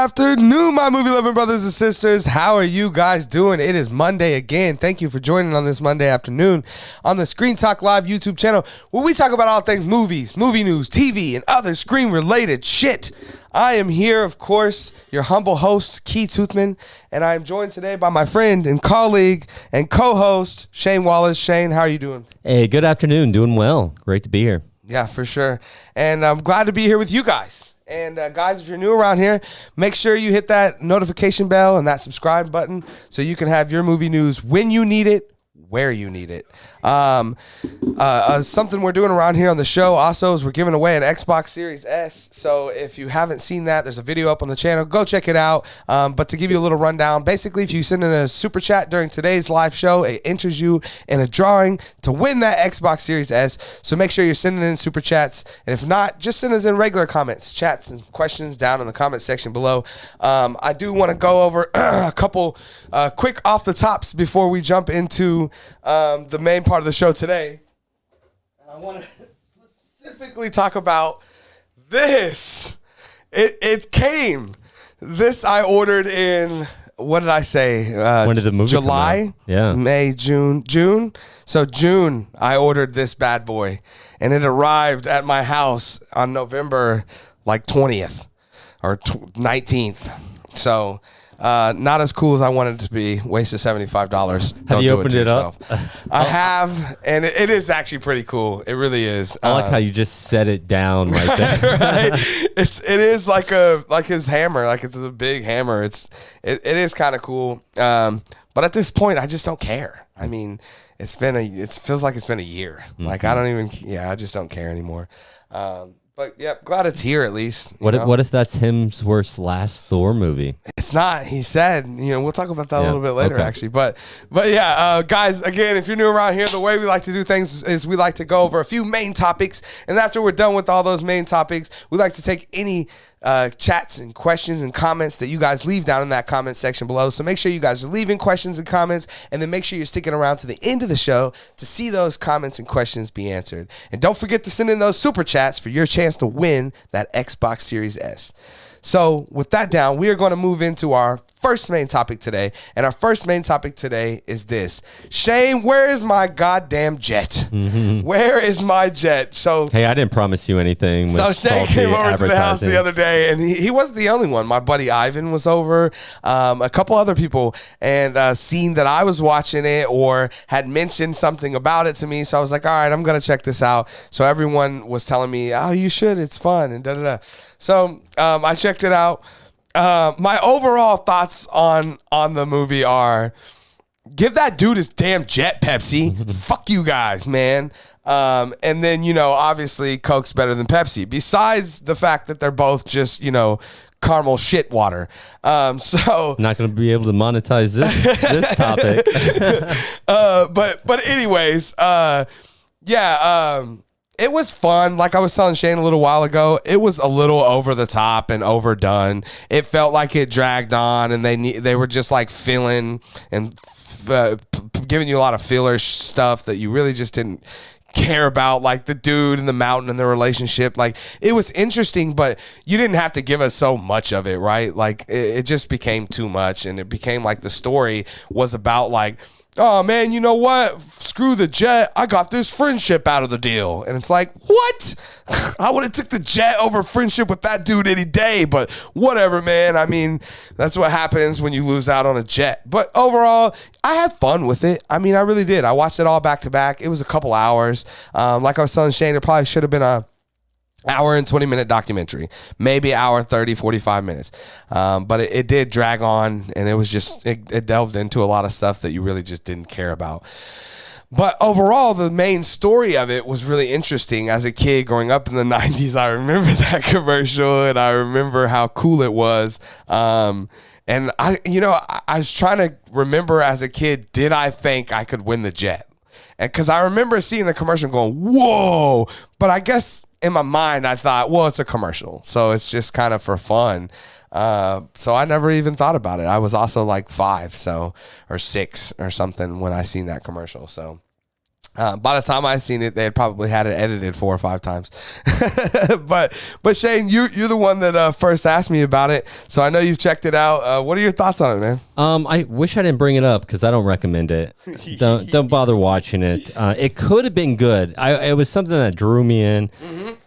afternoon, my movie loving brothers and sisters. How are you guys doing? It is Monday again. Thank you for joining on this Monday afternoon on the Screen Talk Live YouTube channel, where we talk about all things movies, movie news, TV, and other screen-related shit. I am here, of course, your humble host, Key Toothman, and I am joined today by my friend and colleague and co-host, Shane Wallace. Shane, how are you doing? Hey, good afternoon. Doing well. Great to be here. Yeah, for sure. And I'm glad to be here with you guys. And guys, if you're new around here, make sure you hit that notification bell and that subscribe button so you can have your movie news when you need it, where you need it. Something we're doing around here on the show also is we're giving away an Xbox Series S. So if you haven't seen that, there's a video up on the channel. Go check it out. But to give you a little rundown, basically, if you send in a super chat during today's live show, it enters you in a drawing to win that Xbox Series S. So make sure you're sending in super chats. And if not, just send us in regular comments, chats, and questions down in the comment section below. I do want to go over a couple quick off the tops before we jump into the main part of the show today. And I want to specifically talk about this. It came. This I ordered in, what did I say? When did the movie July? come out? Yeah. May, June. So June, I ordered this bad boy. And it arrived at my house on November like 20th or 19th. So not as cool as I wanted it to be. Wasted $75. Have you opened it up? I have, and it is actually pretty cool. It really is. I like how you just set it down right there. Right? It is like his hammer, like it's a big hammer. It is kind of cool. But at this point, I just don't care. I mean, it feels like it's been a year. Mm-hmm. Like I just don't care anymore. But yeah, glad it's here at least. What if that's Hemsworth's last Thor movie? It's not. He said, we'll talk about that a little bit later, actually. But yeah, guys, again, if you're new around here, the way we like to do things is we like to go over a few main topics. And after we're done with all those main topics, we like to take any chats and questions and comments that you guys leave down in that comment section below. So make sure you guys are leaving questions and comments, and then make sure you're sticking around to the end of the show to see those comments and questions be answered. And don't forget to send in those super chats for your chance to win that Xbox Series S. So with that down, we are going to move into our first main topic today. And our first main topic today is this. Shane, where is my goddamn jet? Mm-hmm. Where is my jet? So hey, I didn't promise you anything. So Shane came over to the house the other day, and he wasn't the only one. My buddy Ivan was over, a couple other people, and seen that I was watching it or had mentioned something about it to me. So I was like, all right, I'm going to check this out. So everyone was telling me, oh, you should. It's fun, and da-da-da. So I checked it out. My overall thoughts on the movie are, give that dude his damn jet, Pepsi. Fuck you guys, man. And then, obviously Coke's better than Pepsi, besides the fact that they're both just, caramel shit water. So not going to be able to monetize this topic. But anyways, it was fun. Like I was telling Shane a little while ago, it was a little over the top and overdone. It felt like it dragged on, and they were just like filling and giving you a lot of filler stuff that you really just didn't care about, like the dude and the mountain and the relationship. Like, it was interesting, but you didn't have to give us so much of it, right? Like it just became too much, and it became like the story was about like, oh man, you know what? Screw the jet. I got this friendship out of the deal. And it's like, what? I would have took the jet over friendship with that dude any day, but whatever, man. I mean, that's what happens when you lose out on a jet. But overall, I had fun with it. I mean, I really did. I watched it all back to back. It was a couple hours. Like I was telling Shane, it probably should have been a hour and 20-minute documentary, maybe hour 30, 45 minutes. But it did drag on, and it was just, it delved into a lot of stuff that you really just didn't care about. But overall, the main story of it was really interesting. As a kid growing up in the 90s, I remember that commercial, and I remember how cool it was. And I was trying to remember as a kid, did I think I could win the jet? And because I remember seeing the commercial going, whoa, but I guess in my mind, I thought, well, it's a commercial, so it's just kind of for fun. So I never even thought about it. I was also like 5, or 6 or something when I seen that commercial. So By the time I seen it, they had probably had it edited 4 or 5 times. but Shane, you're the one that first asked me about it, so I know you've checked it out. What are your thoughts on it, man? I wish I didn't bring it up because I don't recommend it. Don't bother watching it. It could have been good. It was something that drew me in,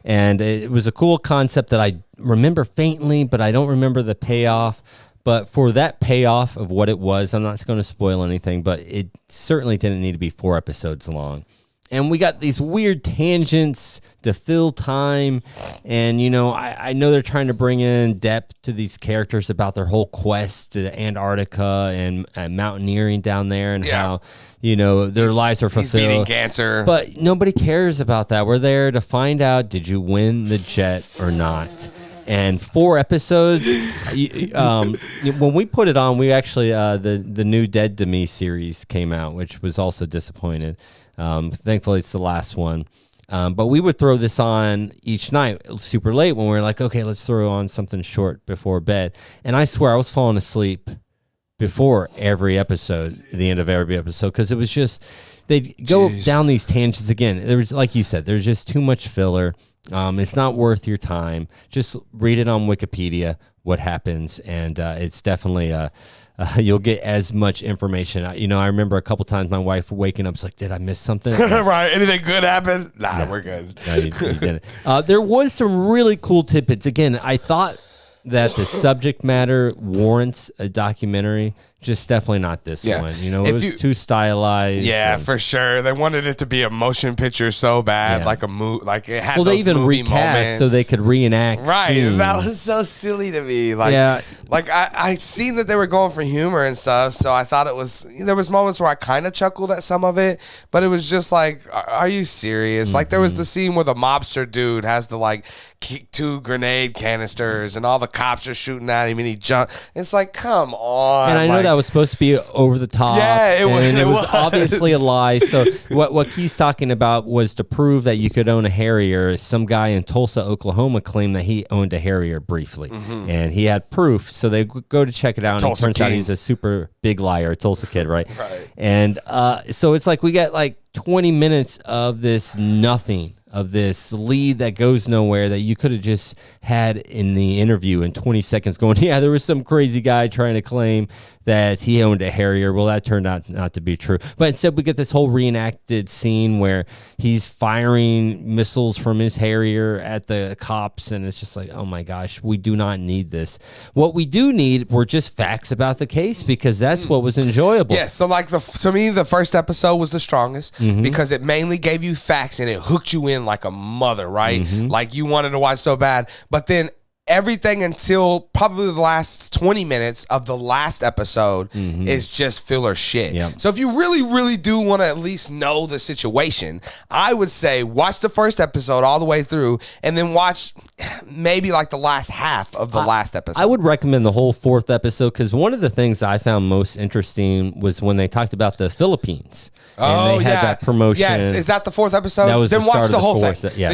and it was a cool concept that I remember faintly, but I don't remember the payoff. But for that payoff of what it was, I'm not going to spoil anything, but it certainly didn't need to be 4 episodes long. And we got these weird tangents to fill time. And, I know they're trying to bring in depth to these characters about their whole quest to Antarctica and mountaineering down there and how, their lives are fulfilled. He's beating cancer. But nobody cares about that. We're there to find out, did you win the jet or not? And 4 episodes. When we put it on, we actually the new Dead to Me series came out, which was also disappointed. Thankfully, it's the last one. But we would throw this on each night, super late, when we were like, okay, let's throw on something short before bed. And I swear, I was falling asleep before every episode, the end of every episode, because it was just they'd go down these tangents again. There was, like you said, there's just too much filler. It's not worth your time. Just read it on Wikipedia, what happens, and it's definitely you'll get as much information. I remember a couple times my wife waking up, was like, did I miss something? Right. Anything good happen? Nah, we're good. No, you didn't. There was some really cool tidbits. Again, I thought that the subject matter warrants a documentary. Just definitely not this one. It was too stylized. Yeah, for sure. They wanted it to be a motion picture so bad, like a movie. Like it had. Well, they even recast moments. so they could reenact. Right, scenes. That was so silly to me. Like I seen that they were going for humor and stuff, so I thought it was. There was moments where I kind of chuckled at some of it, but it was just like, are you serious? Like there was the scene where the mobster dude has the 2 grenade canisters and all the cops are shooting at him and he jumps. It's like, come on. And I know that was supposed to be over the top. Yeah, it was obviously a lie. So what he's talking about was to prove that you could own a Harrier. Some guy in Tulsa, Oklahoma claimed that he owned a Harrier briefly, and he had proof. So they go to check it out, and it turns out he's a super big liar, Tulsa kid, right? Right. And so it's like we got 20 minutes of this nothing, of this lead that goes nowhere that you could have just had in the interview in 20 seconds going, yeah, there was some crazy guy trying to claim that he owned a Harrier. Well, that turned out not to be true. But instead, we get this whole reenacted scene where he's firing missiles from his Harrier at the cops, and it's just like, oh my gosh, we do not need this. What we do need were just facts about the case, because that's what was enjoyable. Yeah, so to me, the first episode was the strongest because it mainly gave you facts and it hooked you in like a mother, right? Like you wanted to watch so bad. But then everything until probably the last 20 minutes of the last episode is just filler shit. Yep. So if you really, really do want to at least know the situation, I would say watch the first episode all the way through and then watch maybe the last half of the last episode. I would recommend the whole 4th episode, because one of the things I found most interesting was when they talked about the Philippines. And they had that promotion. Yes, is that the 4th episode? That was then the watch start the of whole the thing. 4th, yeah.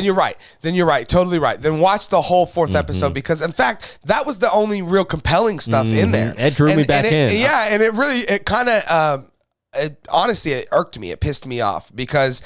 Then you're right. Totally right. Then watch the whole 4th episode, because in fact, that was the only real compelling stuff in there. It drew me back in. Yeah, and it kind of, honestly, it irked me. It pissed me off because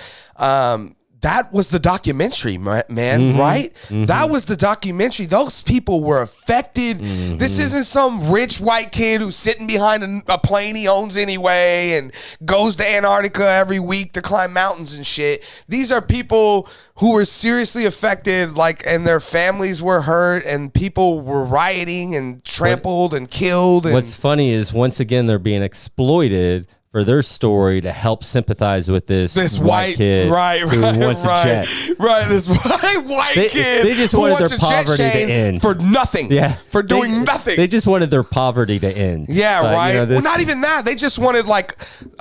that was the documentary, man, right? That was the documentary. Those people were affected. This isn't some rich white kid who's sitting behind a plane he owns anyway and goes to Antarctica every week to climb mountains and shit. These are people who were seriously affected, and their families were hurt, and people were rioting and trampled and killed. And what's funny is, once again, they're being exploited for their story to help sympathize with this white kid who wants a jet. Right, this white kid they just who wanted wants their a jet, poverty to Shane, end. for nothing. Yeah. For doing nothing. They just wanted their poverty to end. Yeah, right. Well, not even that. They just wanted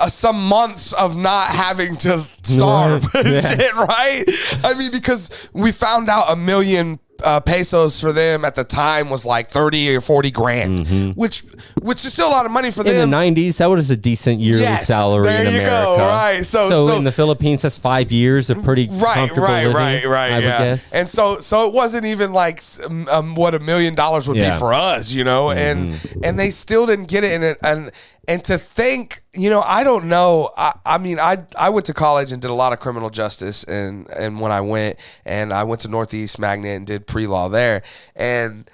some months of not having to starve. Shit, right? I mean, because we found out 1 million pesos for them at the time was 30 or 40 grand, which is still a lot of money for them. In the 90s, that was a decent yearly salary in America. There you go, right. So in the Philippines, that's 5 years of pretty comfortable living, I would guess. And so it wasn't even what $1 million would be for us, and they still didn't get it. And to think, I don't know. I mean, I went to college and did a lot of criminal justice, and when I went to Northeast Magnet and did pre-law there, and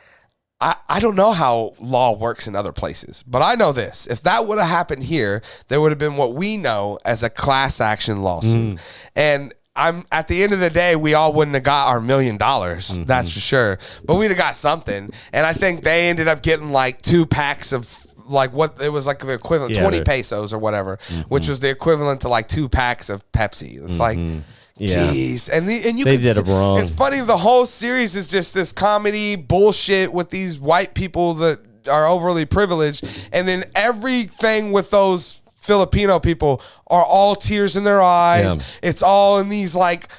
I don't know how law works in other places, but I know this. If that would have happened here, there would have been what we know as a class action lawsuit. And at the end of the day, we all wouldn't have got our $1 million. That's for sure. But we'd have got something. And I think they ended up getting like 2 packs of like what it was like the equivalent, 20 pesos or whatever, which was the equivalent to like 2 packs of Pepsi. It's like, jeez. And you they can did it wrong. It's funny. The whole series is just this comedy bullshit with these white people that are overly privileged. And then everything with those Filipino people are all tears in their eyes. Yeah. It's all in these like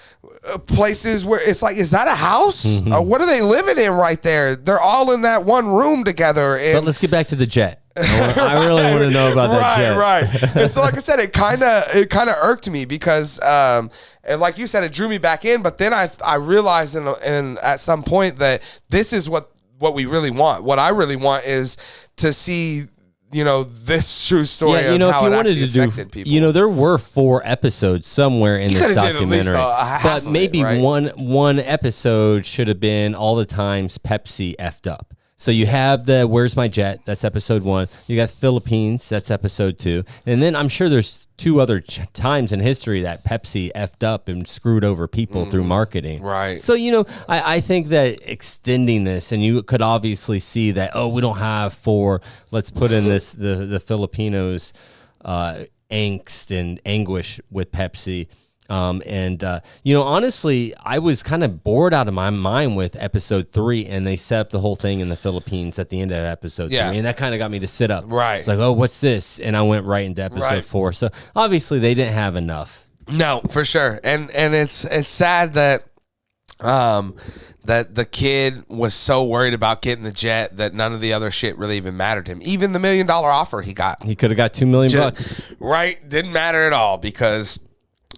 places where it's like, is that a house? What are they living in right there? They're all in that one room together. But let's get back to the jet. I really want to know about that jet. Right. And so, like I said, it kind of irked me because, and like you said, it drew me back in. But then I realized in at some point that this is what we really want. What I really want is to see, this true story of how it actually affected people. There were 4 episodes somewhere in this documentary, but maybe one episode should have been all the times Pepsi effed up. So you have the Where's My Jet? That's episode 1. You got Philippines. That's episode 2. And then I'm sure there's 2 other times in history that Pepsi effed up and screwed over people through marketing. Right. So, I think that extending this, and you could obviously see that, we don't have 4, let's put in this, the Filipinos' angst and anguish with Pepsi. Honestly, I was kind of bored out of my mind with episode 3, and they set up the whole thing in the Philippines at the end of episode 3, and that kind of got me to sit up. Right. It's like, what's this? And I went right into episode 4. So obviously they didn't have enough. No, for sure. And it's sad that that the kid was so worried about getting the jet that none of the other shit really even mattered to him. Even the $1 million offer he got. He could have got $2 million bucks. Right. Didn't matter at all because...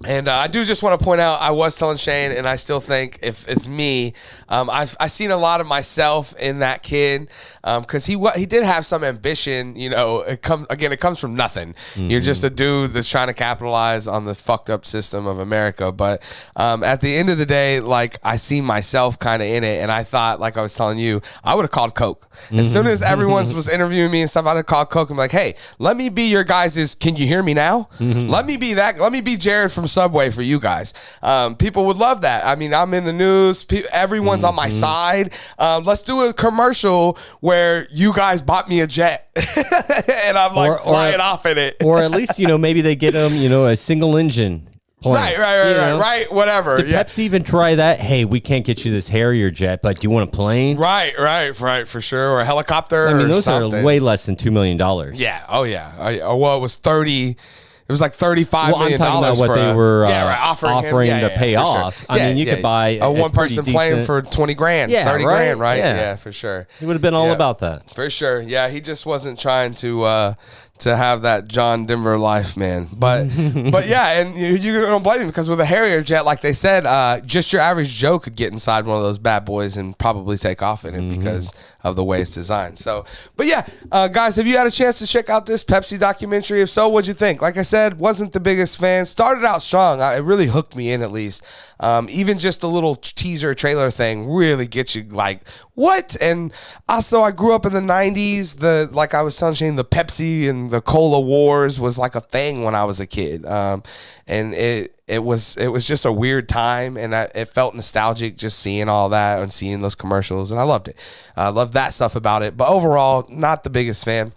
And I do just want to point out, I was telling Shane, and I still think if it's me, I've seen a lot of myself in that kid because he did have some ambition. It comes from nothing. You're just a dude that's trying to capitalize on the fucked up system of America. But at the end of the day, like I see myself kind of in it, and I thought, like I was telling you, I would have called Coke as soon as everyone was interviewing me and stuff. I'd have called Coke and be like, hey, let me be your guys'. Can you hear me now? Let me be that. Let me be Jared from Subway for you guys. People would love that. I mean, I'm in the news. Everyone's on my side. Let's do a commercial where you guys bought me a jet and I'm like flying off in it. Or at least, maybe they get them, a single engine plane. Right. Whatever. Did Pepsi even try that? Hey, we can't get you this Harrier jet, but do you want a plane? Right, for sure. Or a helicopter. I mean, those something. are way less than $2 million. Yeah. Oh, yeah. Well, it was 30. It was like $35 million. I'm talking about what they were offering to pay off. Sure. I mean, you could buy a one-person plane for $20,000, $30,000, right? Yeah, for sure. He would have been all about that. For sure. Yeah, he just wasn't trying to have that John Denver life, man. But yeah, and you don't blame him because with a Harrier jet, like they said, just your average Joe could get inside one of those bad boys and probably take off in it because of the way it's designed. So, but yeah, guys, have you had a chance to check out this Pepsi documentary? If so, what'd you think? Like I said, wasn't the biggest fan. Started out strong. It really hooked me in at least. Even just a little teaser trailer thing really gets you like, what? And also, I grew up in the 90s. Like I was telling Shane, the Pepsi and the Cola Wars was like a thing when I was a kid. And it was just a weird time, and it felt nostalgic just seeing all that and seeing those commercials, and I loved it. I loved that stuff about it, but overall, not the biggest fan.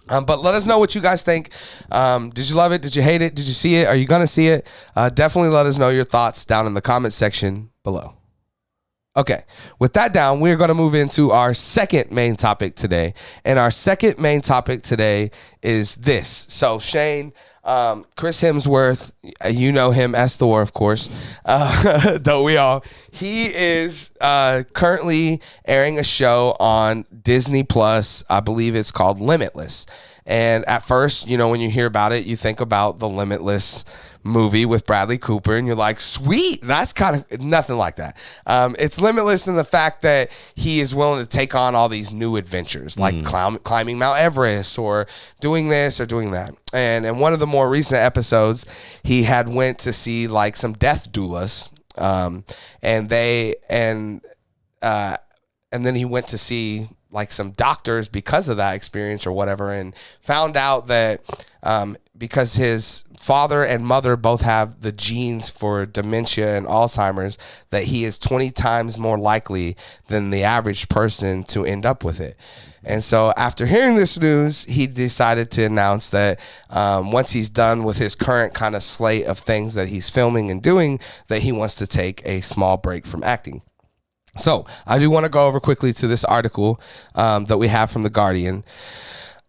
But let us know what you guys think. Did you love it? Did you hate it? Did you see it? Are you going to see it? Definitely let us know your thoughts down in the comment section below. Okay, with that down, we're going to move into our second main topic today. And our second main topic today is this. So, Shane, Chris Hemsworth, you know him as Thor, of course. Don't we all? He is currently airing a show on Disney Plus. I believe it's called Limitless. And at first, when you hear about it, you think about the Limitless movie with Bradley Cooper, and you're like, sweet, that's kind of nothing like that. It's limitless in the fact that he is willing to take on all these new adventures, like climbing Mount Everest or doing this or doing that. And in one of the more recent episodes, he had went to see like some death doulas, and then he went to see like some doctors because of that experience or whatever, and found out that because his father and mother both have the genes for dementia and Alzheimer's, that he is 20 times more likely than the average person to end up with it. And so after hearing this news, he decided to announce that once he's done with his current kind of slate of things that he's filming and doing, that he wants to take a small break from acting. So I do want to go over quickly to this article that we have from The Guardian.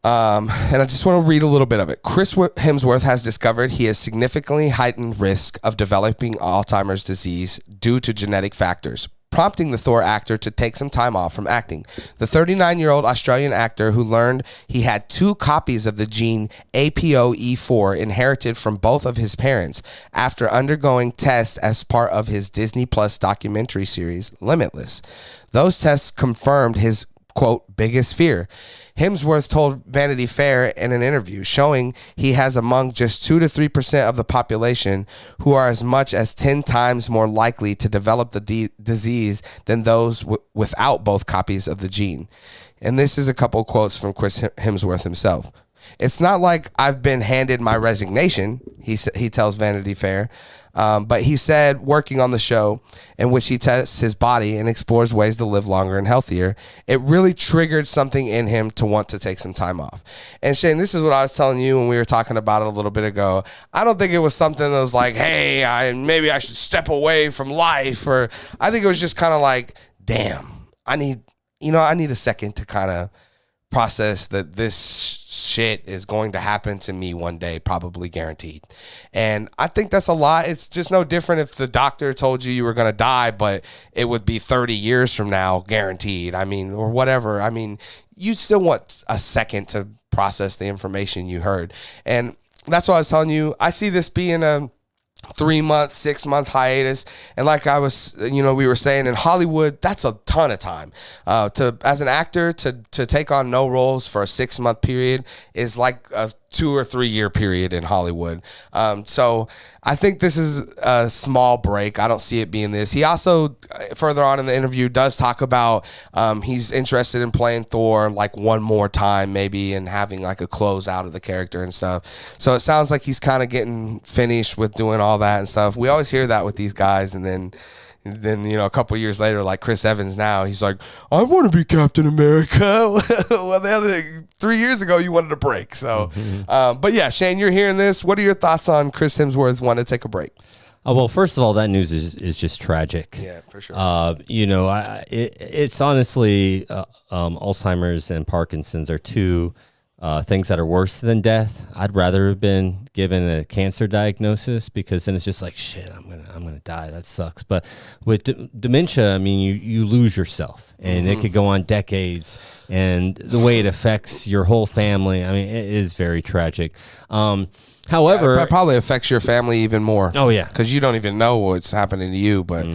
And I just want to read a little bit of it. Chris Hemsworth has discovered he has significantly heightened risk of developing Alzheimer's disease due to genetic factors, prompting the Thor actor to take some time off from acting. The 39-year-old Australian actor, who learned he had 2 copies of the gene APOE4 inherited from both of his parents after undergoing tests as part of his Disney Plus documentary series, Limitless. Those tests confirmed his, quote, biggest fear. Hemsworth told Vanity Fair in an interview, showing he has among just 2 to 3% of the population who are as much as 10 times more likely to develop the disease than those without both copies of the gene. And this is a couple quotes from Chris Hemsworth himself. It's not like I've been handed my resignation, he tells Vanity Fair. But he said working on the show, in which he tests his body and explores ways to live longer and healthier, it really triggered something in him to want to take some time off. And Shane, this is what I was telling you when we were talking about it a little bit ago. I don't think it was something that was like, hey, maybe I should step away from life. Or I think it was just kind of like, damn, I need a second to kind of process that this shit is going to happen to me one day, probably guaranteed. And I think that's a lot. It's just no different if the doctor told you were going to die, but it would be 30 years from now, guaranteed. Or whatever. You still want a second to process the information you heard. And that's what I was telling you. I see this being a 3-month, 6-month hiatus. And like I was, we were saying, in Hollywood, that's a ton of time. As an actor, to take on no roles for a 6-month period is like a 2 or 3 year period in Hollywood. So I think this is a small break. I don't see it being this. He also, further on in the interview, does talk about he's interested in playing Thor like one more time maybe, and having like a close out of the character and stuff. So it sounds like he's kind of getting finished with doing all that and stuff. We always hear that with these guys, and then a couple of years later, like Chris Evans now, he's like, I want to be Captain America. Well, the other 3 years ago, you wanted a break. So, but yeah, Shane, you're hearing this. What are your thoughts on Chris Hemsworth wanting to take a break? Well, first of all, that news is just tragic. Yeah, for sure. It's honestly Alzheimer's and Parkinson's are two things that are worse than death. I'd rather have been given a cancer diagnosis, because then it's just like, shit, I'm gonna die. That sucks. But with dementia, you lose yourself, and it could go on decades, and the way it affects your whole family, it is very tragic. However, it probably affects your family even more. Oh, yeah. Because you don't even know what's happening to you. But,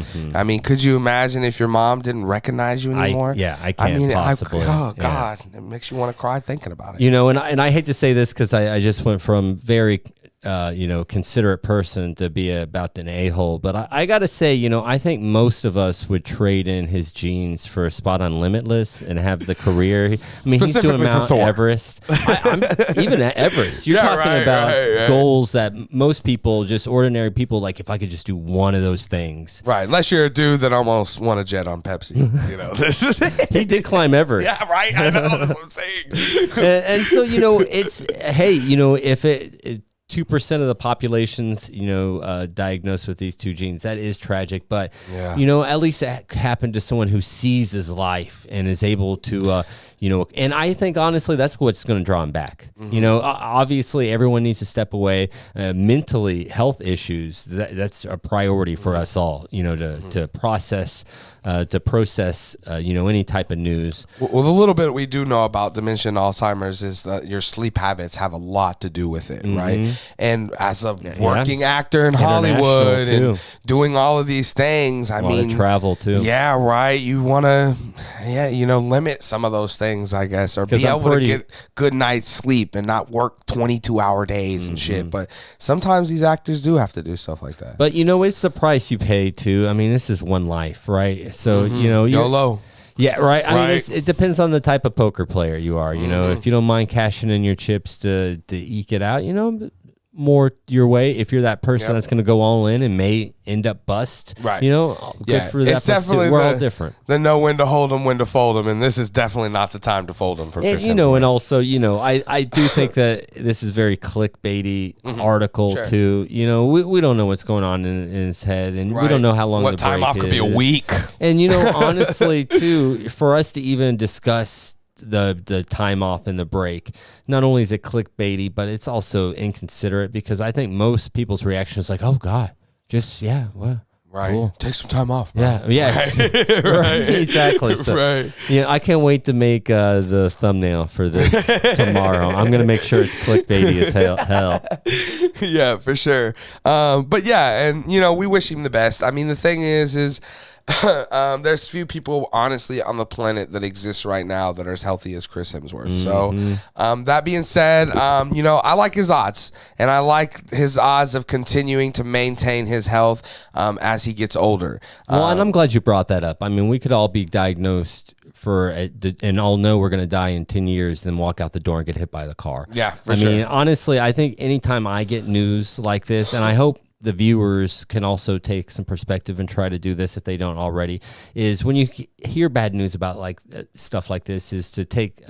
could you imagine if your mom didn't recognize you anymore? I can't possibly. Oh, God. Yeah. It makes you want to cry thinking about it. And I hate to say this, because I just went from very considerate person to be about an a-hole. But I got to say, I think most of us would trade in his genes for a spot on Limitless and have the career. He's doing Mount Everest. I'm even at Everest. You're talking about goals that most people, just ordinary people, like, if I could just do one of those things. Right. Unless you're a dude that almost won a jet on Pepsi. He did climb Everest. Yeah, right. I know. That's what I'm saying. and so, it's, hey, if it 2% of the population's, diagnosed with these 2 genes. That is tragic, but at least it happened to someone who sees his life and is able to, And I think honestly that's what's going to draw him back. Obviously everyone needs to step away. Mentally, health issues, that's a priority for us all, to process any type of news. Well, the little bit we do know about dementia and Alzheimer's is that your sleep habits have a lot to do with it, right? And as a working actor in Hollywood and doing all of these things, I mean, travel too. Yeah, right. You want to, limit some of those things, I guess, or be able to get good night's sleep and not work 22-hour days and shit. But sometimes these actors do have to do stuff like that. But it's the price you pay too. I mean, this is one life, right? So YOLO. Yeah, right. I mean, it depends on the type of poker player you are. If you don't mind cashing in your chips to eke it out, more your way. If you're that person that's going to go all in and may end up bust, right? Good for that. It's definitely we're all different. The know when to hold them, when to fold them, and this is definitely not the time to fold them for Chris. And also, I do think that this is very clickbaity article too. We don't know what's going on in his head, and we don't know how long what the break time off could be a week. And honestly, too, for us to even discuss the time off and the break, not only is it clickbaity, but it's also inconsiderate, because I think most people's reaction is like, oh God, right, cool. Take some time off, bro. Yeah right. Exactly. So, I can't wait to make the thumbnail for this tomorrow. I'm gonna make sure it's clickbaity as hell. Yeah, for sure. But yeah, and we wish him the best. I mean, the thing is there's few people honestly on the planet that exists right now that are as healthy as Chris Hemsworth. So that being said, I like his odds, and I like his odds of continuing to maintain his health as he gets older. Well, and I'm glad you brought that up. I mean, we could all be diagnosed and all know we're going to die in 10 years, then walk out the door and get hit by the car. Yeah, for sure. I mean, honestly, I think anytime I get news like this, and I hope the viewers can also take some perspective and try to do this if they don't already, is when you hear bad news about stuff like this, is to take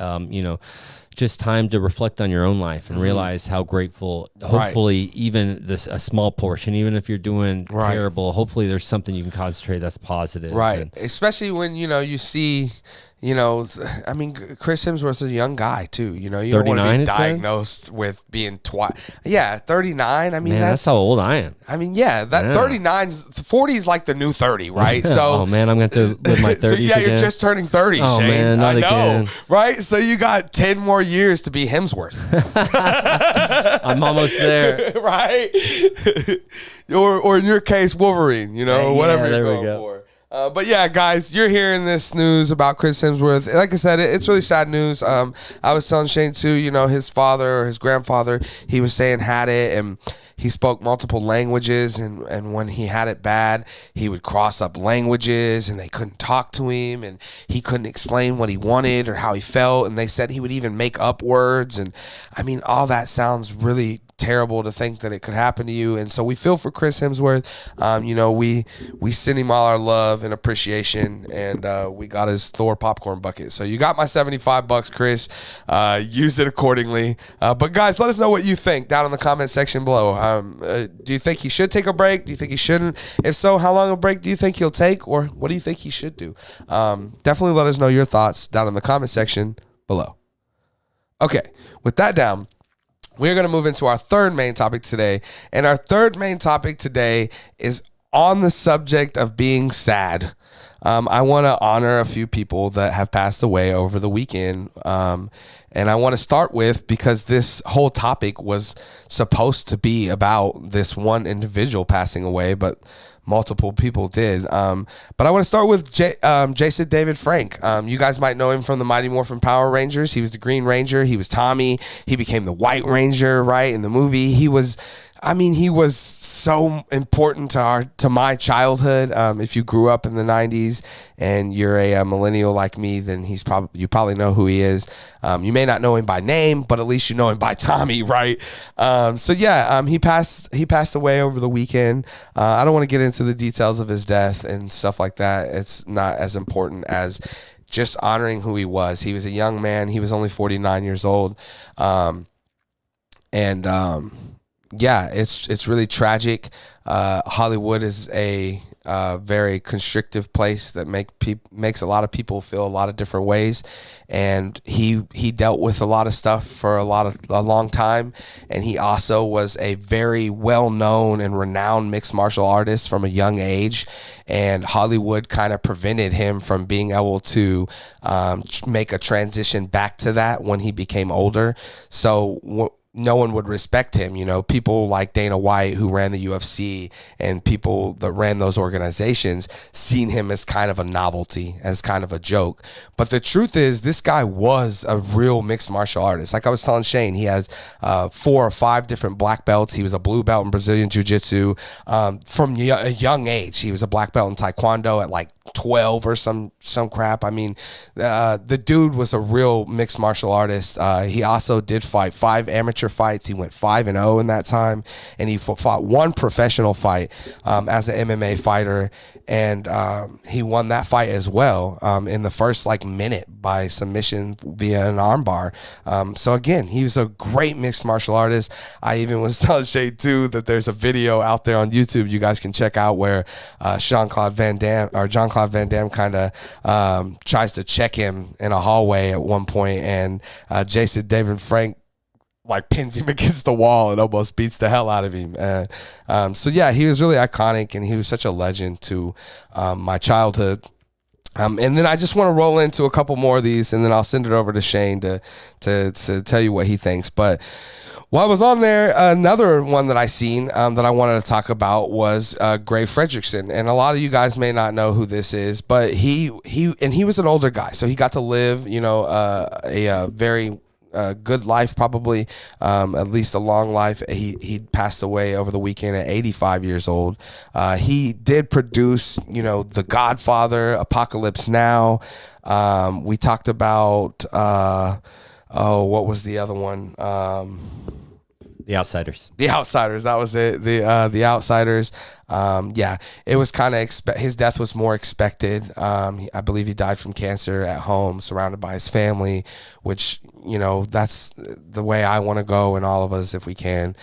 just time to reflect on your own life and realize how grateful, hopefully even a small portion, even if you're doing terrible, hopefully there's something you can concentrate that's positive. Right. Especially when, you see, I mean, Chris Hemsworth's a young guy too. You don't want to be diagnosed with being 39. I mean, that's how old I am. I mean, 40 is like the new 30, right? So, oh man, I'm going to live my 30s so again. You're just turning 30, oh, Shane. Man, not again. Right? So you got 10 more years to be Hemsworth. I'm almost there. Right? or in your case, Wolverine, whatever you're going for. But yeah, guys, you're hearing this news about Chris Hemsworth. Like I said, it's really sad news. I was telling Shane too, his father or his grandfather, he was saying had it, and he spoke multiple languages, and when he had it bad, he would cross up languages, and they couldn't talk to him, and he couldn't explain what he wanted or how he felt, and they said he would even make up words, and I mean, all that sounds really terrible to think that it could happen to you. And so we feel for Chris Hemsworth. We send him all our love and appreciation, and we got his Thor popcorn bucket. So you got my $75, Chris. Use it accordingly. But guys, let us know what you think down in the comment section below. Do you think he should take a break? Do you think he shouldn't? If so, how long a break do you think he'll take, or what do you think he should do? Definitely let us know your thoughts down in the comment section below. Okay, with that down, we're going to move into our third main topic today. And our third main topic today is on the subject of being sad. I want to honor a few people that have passed away over the weekend. And I want to start with, because this whole topic was supposed to be about this one individual passing away, but multiple people did. But I want to start with Jason David Frank. You guys might know him from the Mighty Morphin Power Rangers. He was the Green Ranger. He was Tommy. He became the White Ranger, right, in the movie. He was so important to my childhood. If you grew up in the 90s and you're a millennial like me, then you probably know who he is. You may not know him by name, but at least you know him by Tommy, right? He passed away over the weekend. I don't want to get into the details of his death and stuff like that. It's not as important as just honoring who he was. He was a young man. He was only 49 years old. Yeah, it's really tragic. Hollywood is a very constrictive place that makes a lot of people feel a lot of different ways. And he dealt with a lot of stuff for a long time. And he also was a very well-known and renowned mixed martial artist from a young age. And Hollywood kind of prevented him from being able to make a transition back to that when he became older. So no one would respect him. You know, people like Dana White, who ran the UFC, and people that ran those organizations seen him as kind of a novelty, as kind of a joke. But the truth is, this guy was a real mixed martial artist. Like I was telling Shane, he has 4 or 5 different black belts. He was a blue belt in Brazilian Jiu-Jitsu from a young age. He was a black belt in Taekwondo at like 12 or some crap. I mean, the dude was a real mixed martial artist. He also did fight 5 amateur fights. He went 5-0 in that time, and he fought 1 professional fight as an MMA fighter, and he won that fight as well in the first minute by submission via an armbar. So again, he was a great mixed martial artist. I even was telling Shay too that there's a video out there on YouTube you guys can check out where Jean-Claude Van Damme kind of tries to check him in a hallway at one point, and Jason David Frank pins him against the wall and almost beats the hell out of him. So yeah, he was really iconic, and he was such a legend to my childhood. And then I just want to roll into a couple more of these, and then I'll send it over to Shane to tell you what he thinks. But while I was on there, another one that I seen that I wanted to talk about was Gray Fredrickson. And a lot of you guys may not know who this is, but he was an older guy, so he got to live, a very good life, probably at least a long life. He passed away over the weekend at 85 years old. He did produce, The Godfather, Apocalypse Now. We talked about what was the other one? The Outsiders. The Outsiders, that was it. The Outsiders. It was kind of his death was more expected. I believe he died from cancer at home, surrounded by his family, which that's the way I want to go, and all of us, if we can,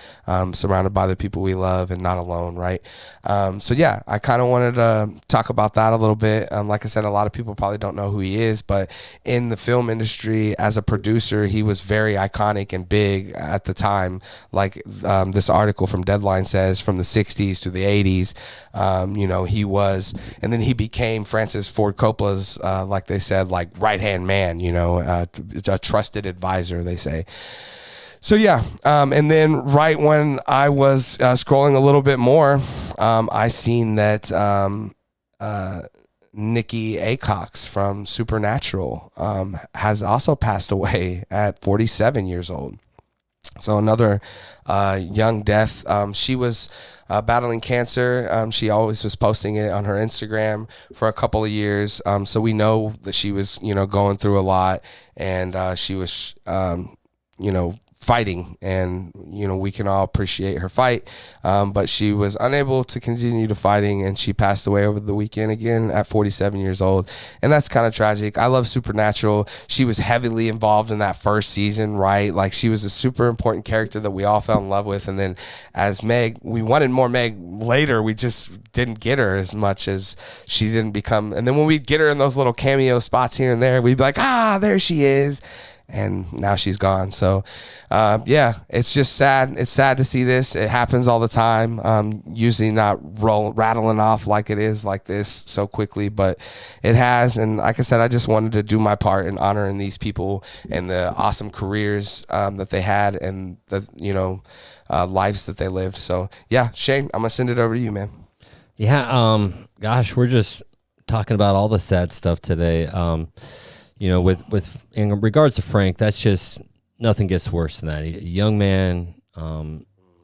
surrounded by the people we love and not alone, right? I kind of wanted to talk about that a little bit. Like I said, a lot of people probably don't know who he is, but in the film industry, as a producer, he was very iconic and big at the time. Like this article from Deadline says, from the 60s to the 80s, he was, and then he became Francis Ford Coppola's, like they said, right-hand man, a trusted advisor, they say. So and then right when I was scrolling a little bit more, I seen that Nikki Acox from Supernatural has also passed away at 47 years old. So another young death. She was battling cancer. She always was posting it on her Instagram for a couple of years. So we know that she was, going through a lot, and she was, fighting, and we can all appreciate her fight, but she was unable to continue to fighting, and she passed away over the weekend again at 47 years old, and that's kind of tragic. I love Supernatural. She was heavily involved in that first season, right? She was a super important character that we all fell in love with, and then as Meg, we wanted more Meg later. We just didn't get her as much as she didn't become, and then when we'd get her in those little cameo spots here and there, we'd be like, there she is. And now she's gone. So, it's just sad. It's sad to see this. It happens all the time. Usually not rattling off like it is like this so quickly, but it has. And like I said, I just wanted to do my part in honoring these people and the awesome careers that they had, and the lives that they lived. So Shane, I'm gonna send it over to you, man. Gosh, we're just talking about all the sad stuff today. With in regards to Frank, that's just, nothing gets worse than that. A young man,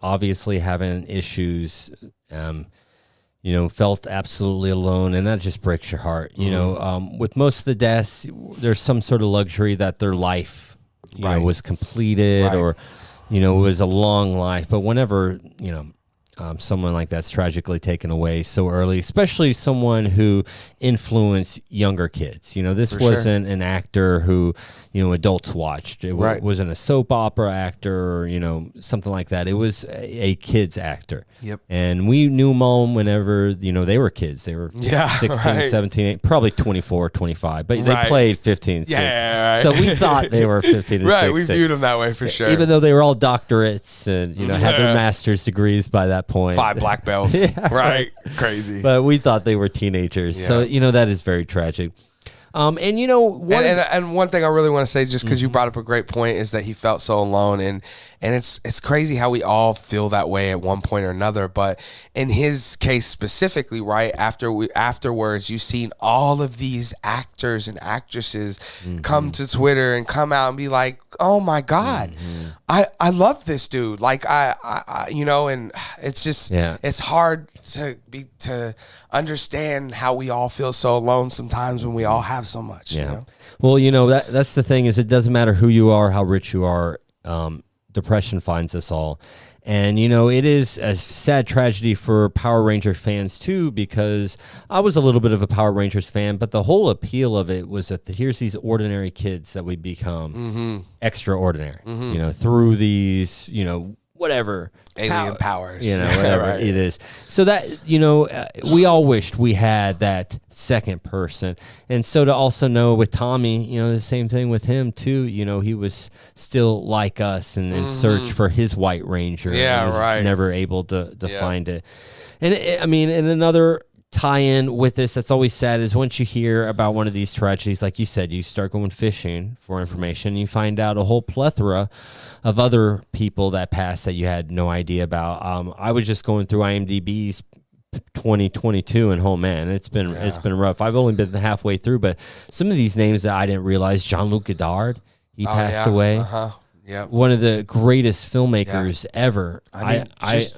obviously having issues, felt absolutely alone, and that just breaks your heart. With most of the deaths, there's some sort of luxury that their life, was completed, right, or, was a long life. But whenever, someone like that's tragically taken away so early, especially someone who influenced younger kids. This wasn't an actor who, adults watched. It wasn't a soap opera actor or, something like that. It was a kid's actor. Yep. And we knew them all whenever, they were kids. They were 16, 17, 8, probably 24, 25, but they played 15, 16. Yeah, So we thought they were 15 and 16. We viewed them that way for sure. Even though they were all doctorates and, had their master's degrees by that point. 5 black belts. Right. Crazy. But we thought they were teenagers. Yeah. So, that is very tragic. And one thing I really want to say, just because you brought up a great point, is that he felt so alone, and it's crazy how we all feel that way at one point or another. But in his case specifically, right afterwards, you've seen all of these actors and actresses come to Twitter and come out and be like, "Oh my God, I love this dude." Like I and it's just it's hard to understand how we all feel so alone sometimes when we all have so much. Yeah. Well, that's the thing, is it doesn't matter who you are, how rich you are. Depression finds us all. And, it is a sad tragedy for Power Ranger fans, too, because I was a little bit of a Power Rangers fan, but the whole appeal of it was that here's these ordinary kids that we become extraordinary, through these, whatever. Alien powers. Whatever it is. So that, we all wished we had that second person. And so to also know with Tommy, the same thing with him too, he was still like us and in search for his White Ranger. Yeah, right. Never able to find it. And and another tie-in with this that's always sad is once you hear about one of these tragedies, like you said, you start going fishing for information, you find out a whole plethora of other people that passed that you had no idea about. I was just going through IMDb's 2022 and man, it's been rough. I've only been halfway through, but some of these names that I didn't realize, Jean-Luc Godard, he passed away. Yeah, one of the greatest filmmakers ever.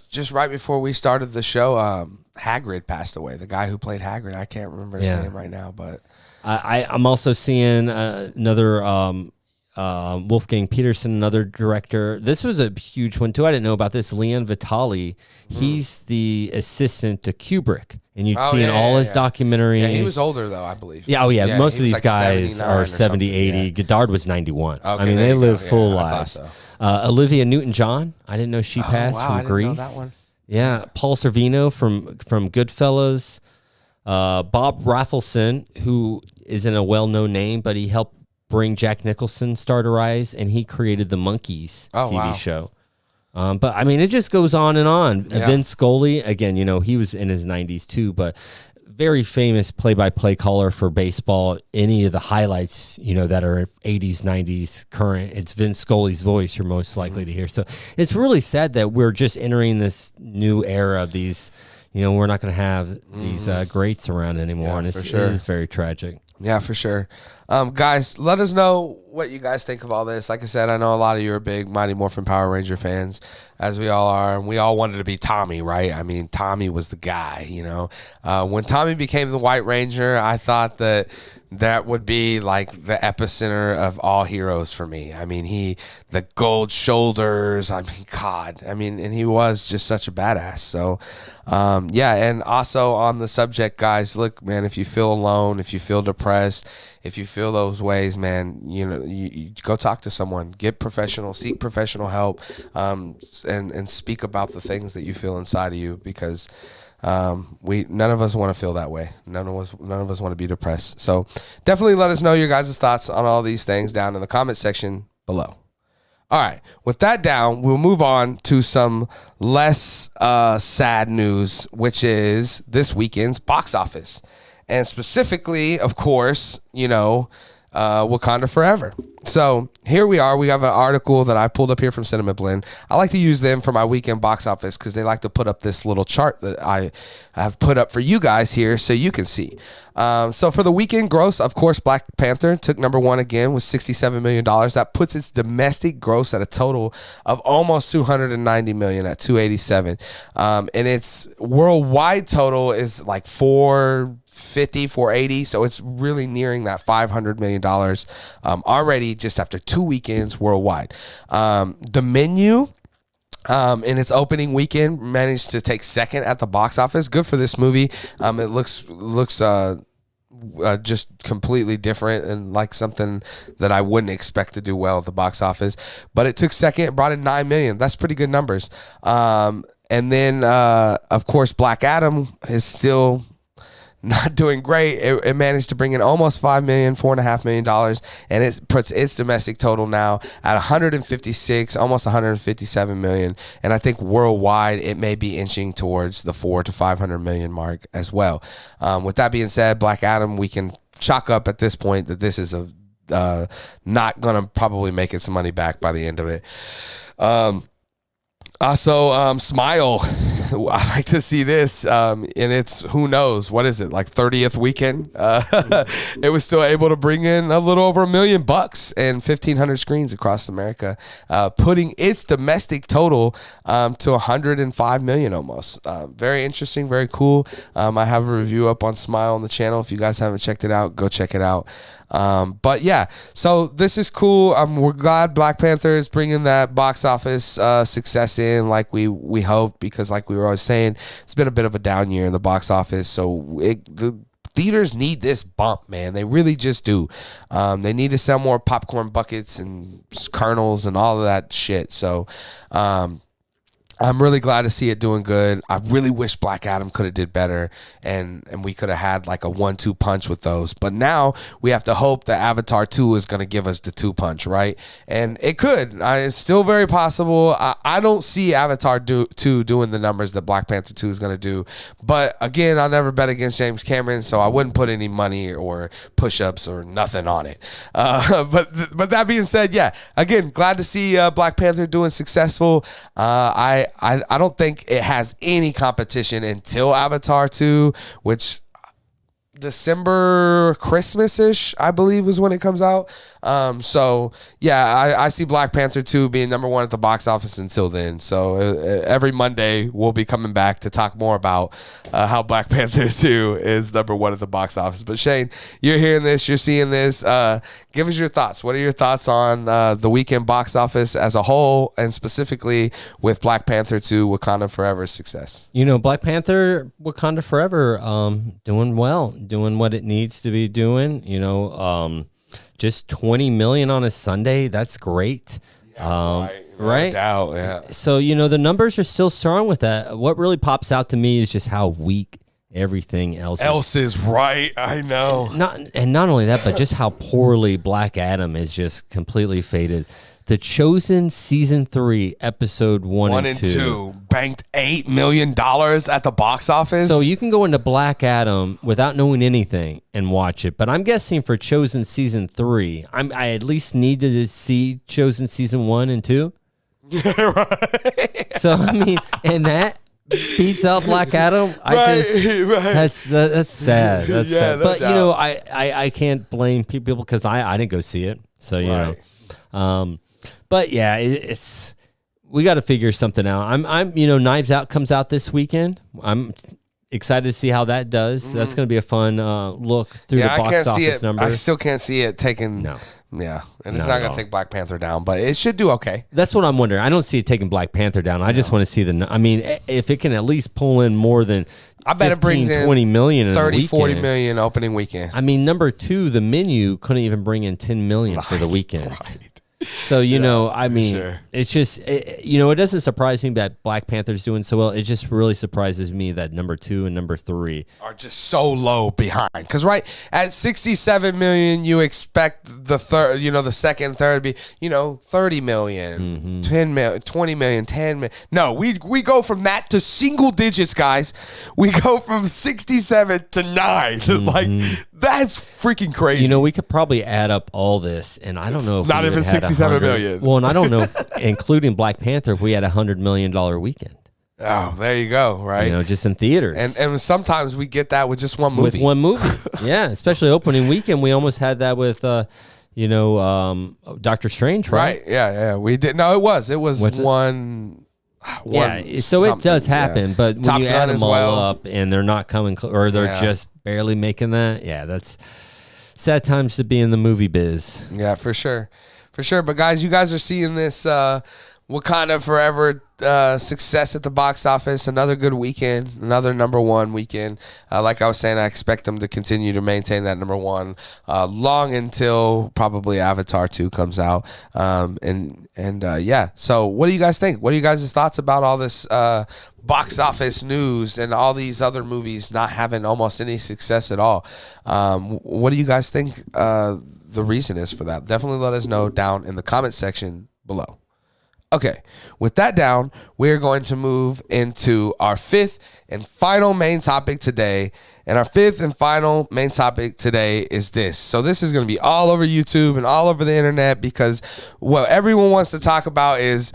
Just right before we started the show, Hagrid passed away. The guy who played Hagrid, I can't remember his name right now, but I'm also seeing another Wolfgang Peterson, another director. This was a huge one too. I didn't know about this. Leon Vitali, he's the assistant to Kubrick, and you'd see in all his documentaries. Yeah, he was older though, I believe. Yeah, most of these like guys are 70, 80. Yeah. Godard was 91. Okay, they lived full lives. So. Olivia Newton-John, I didn't know she passed from Greece. I didn't know that one. Yeah, Paul Sorvino from Goodfellas. Bob Rafelson, who isn't a well-known name, but he helped bring Jack Nicholson star to rise, and he created the Monkees TV show. But it just goes on and on. Yeah. Vince Scully, again, he was in his 90s too, but very famous play-by-play caller for baseball. Any of the highlights, that are 80s, 90s, current, it's Vince Scully's voice you're most likely to hear. So it's really sad that we're just entering this new era of these, we're not going to have these greats around anymore, and it is very tragic. Yeah, for sure. Guys, let us know what you guys think of all this. Like I said, I know a lot of you are big Mighty Morphin Power Ranger fans, as we all are, and we all wanted to be Tommy, right? Tommy was the guy, When Tommy became the White Ranger, I thought that would be like the epicenter of all heroes for me. The gold shoulders, God. And he was just such a badass. So, and also on the subject, guys, look, man, if you feel alone, if you feel depressed, if you feel those ways, man, you go talk to someone, seek professional help, and speak about the things that you feel inside of you, because none of us want to feel that way. None of us want to be depressed. So definitely let us know your guys' thoughts on all these things down in the comment section below. All right, with that down, we'll move on to some less sad news, which is this weekend's box office. And specifically, of course, Wakanda Forever. So here we are. We have an article that I pulled up here from Cinema Blend. I like to use them for my weekend box office because they like to put up this little chart that I have put up for you guys here so you can see. So for the weekend gross, of course, Black Panther took number one again with $67 million. That puts its domestic gross at a total of almost $290 million at $287. And its worldwide total is like $480, so it's really nearing that $500 million already just after 2 weekends worldwide. The Menu in its opening weekend, managed to take second at the box office. Good for this movie. It looks just completely different and like something that I wouldn't expect to do well at the box office. But it took second, brought in $9 million. That's pretty good numbers. And then, of course, Black Adam is still not doing great. It managed to bring in almost $4.5 million, and it puts its domestic total now at 156, almost 157 million. And I think worldwide it may be inching towards the 400 to 500 million mark as well. With that being said, Black Adam, we can chalk up at this point that this is not gonna probably make its money back by the end of it. Also, Smile. I like to see this, and it's, who knows, what is it, like 30th weekend? It was still able to bring in a little over $1 million and 1,500 screens across America, putting its domestic total to 105 million almost. Very interesting, very cool. I have a review up on Smile on the channel. If you guys haven't checked it out, go check it out. But yeah, so this is cool. We're glad Black Panther is bringing that box office success in like we hoped, because like we were always saying, it's been a bit of a down year in the box office. So the theaters need this bump, man. They really just do. They need to sell more popcorn buckets and kernels and all of that shit. So I'm really glad to see it doing good. I really wish Black Adam could have did better, and we could have had like a 1-2 punch with those. But now we have to hope that Avatar 2 is going to give us the 2 punch, right? And it could. It's still very possible. I don't see Avatar 2 doing the numbers that Black Panther 2 is going to do. But again, I'll never bet against James Cameron, so I wouldn't put any money or push-ups or nothing on it. But that being said, yeah, again, glad to see Black Panther doing successful. I don't think it has any competition until Avatar 2, which December, Christmas-ish, I believe, is when it comes out. So yeah, I see Black Panther 2 being number one at the box office until then. So every Monday we'll be coming back to talk more about how Black Panther 2 is number one at the box office. But Shane, you're hearing this, you're seeing this. Give us your thoughts. What are your thoughts on the weekend box office as a whole, and specifically with Black Panther 2 Wakanda Forever's success? You know, Black Panther Wakanda Forever doing well, doing what it needs to be doing. You know, just 20 million on a Sunday. That's great. Yeah, right? No doubt, yeah. So, you know, the numbers are still strong with that. What really pops out to me is just how weak everything else is. Right, I know. Not only that, but just how poorly Black Adam is just completely faded. The Chosen Season 3, Episode 1 and 2 banked $8 million at the box office. So you can go into Black Adam without knowing anything and watch it. But I'm guessing for Chosen Season 3, I at least need to see Chosen Season 1 and 2. Right. So, I mean, and that beats out Black Adam. That's sad. That's sad. But, you know, I can't blame people because I didn't go see it. So, you know. But yeah, it's we got to figure something out. I'm you know, Knives Out comes out this weekend. I'm excited to see how that does. Mm-hmm. That's going to be a fun look through the box office numbers. I still can't see it taking. No. Yeah, and it's not going to take Black Panther down, but it should do okay. That's what I'm wondering. I don't see it taking Black Panther down. I just want to see I mean, if it can at least pull in more than I bet 15, it brings in 20 million in 30, 40 million opening weekend. I mean, number 2, The Menu, couldn't even bring in 10 million for the weekend. Right. So, you know, I mean, it's just, you know, it doesn't surprise me that Black Panther's doing so well. It just really surprises me that number 2 and number 3 are just so low behind. Because, right, at 67 million, you expect the third, you know, the second, third to be, you know, 30 million, 10 million, 20 million, 10 million. No, we go from that to single digits, guys. We go from 67 to 9. Like, that's freaking crazy. You know, we could probably add up all this, and I don't know if not even 67 million. Well, and I don't know, including Black Panther, if we had $100 million weekend. Oh, there you go, right? You know, just in theaters. And sometimes we get that with just one movie. With one movie, yeah. Especially opening weekend, we almost had that with, you know, Doctor Strange, right? Right, yeah. We did. No, it was one. Yeah, so it does happen, but when Top you Gun add them all up and they're not coming, or they're just barely making that, that's sad times to be in the movie biz. Yeah, for sure. But guys, you guys are seeing this Wakanda Forever success at the box office. Another good weekend. Another number one weekend. Like I was saying, I expect them to continue to maintain that number one long until probably Avatar 2 comes out. Yeah. So what do you guys think? What are you guys' thoughts about all this box office news and all these other movies not having almost any success at all? What do you guys think the reason is for that? Definitely let us know down in the comment section below. Okay, with that down, we're going to move into our fifth and final main topic today. And our fifth and final main topic today is this. So this is going to be all over YouTube and all over the internet because what everyone wants to talk about is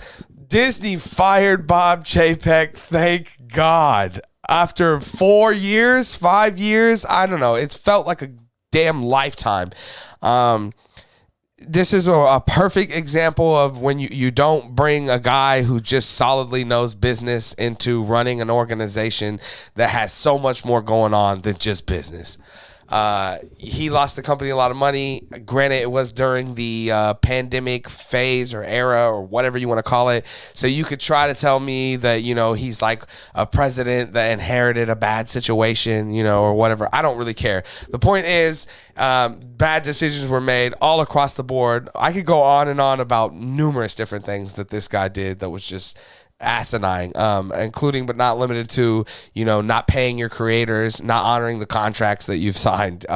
Disney fired Bob Chapek. Thank God. After 4 years, 5 years, I don't know. It's felt like a damn lifetime. This is a perfect example of when you don't bring a guy who just solidly knows business into running an organization that has so much more going on than just business. He lost the company a lot of money. Granted, it was during the pandemic phase or era or whatever you want to call it. So you could try to tell me that, he's like a president that inherited a bad situation, or whatever. I don't really care. The point is, bad decisions were made all across the board. I could go on and on about numerous different things that this guy did that was just asinine, including but not limited to, not paying your creators, not honoring the contracts that you've signed,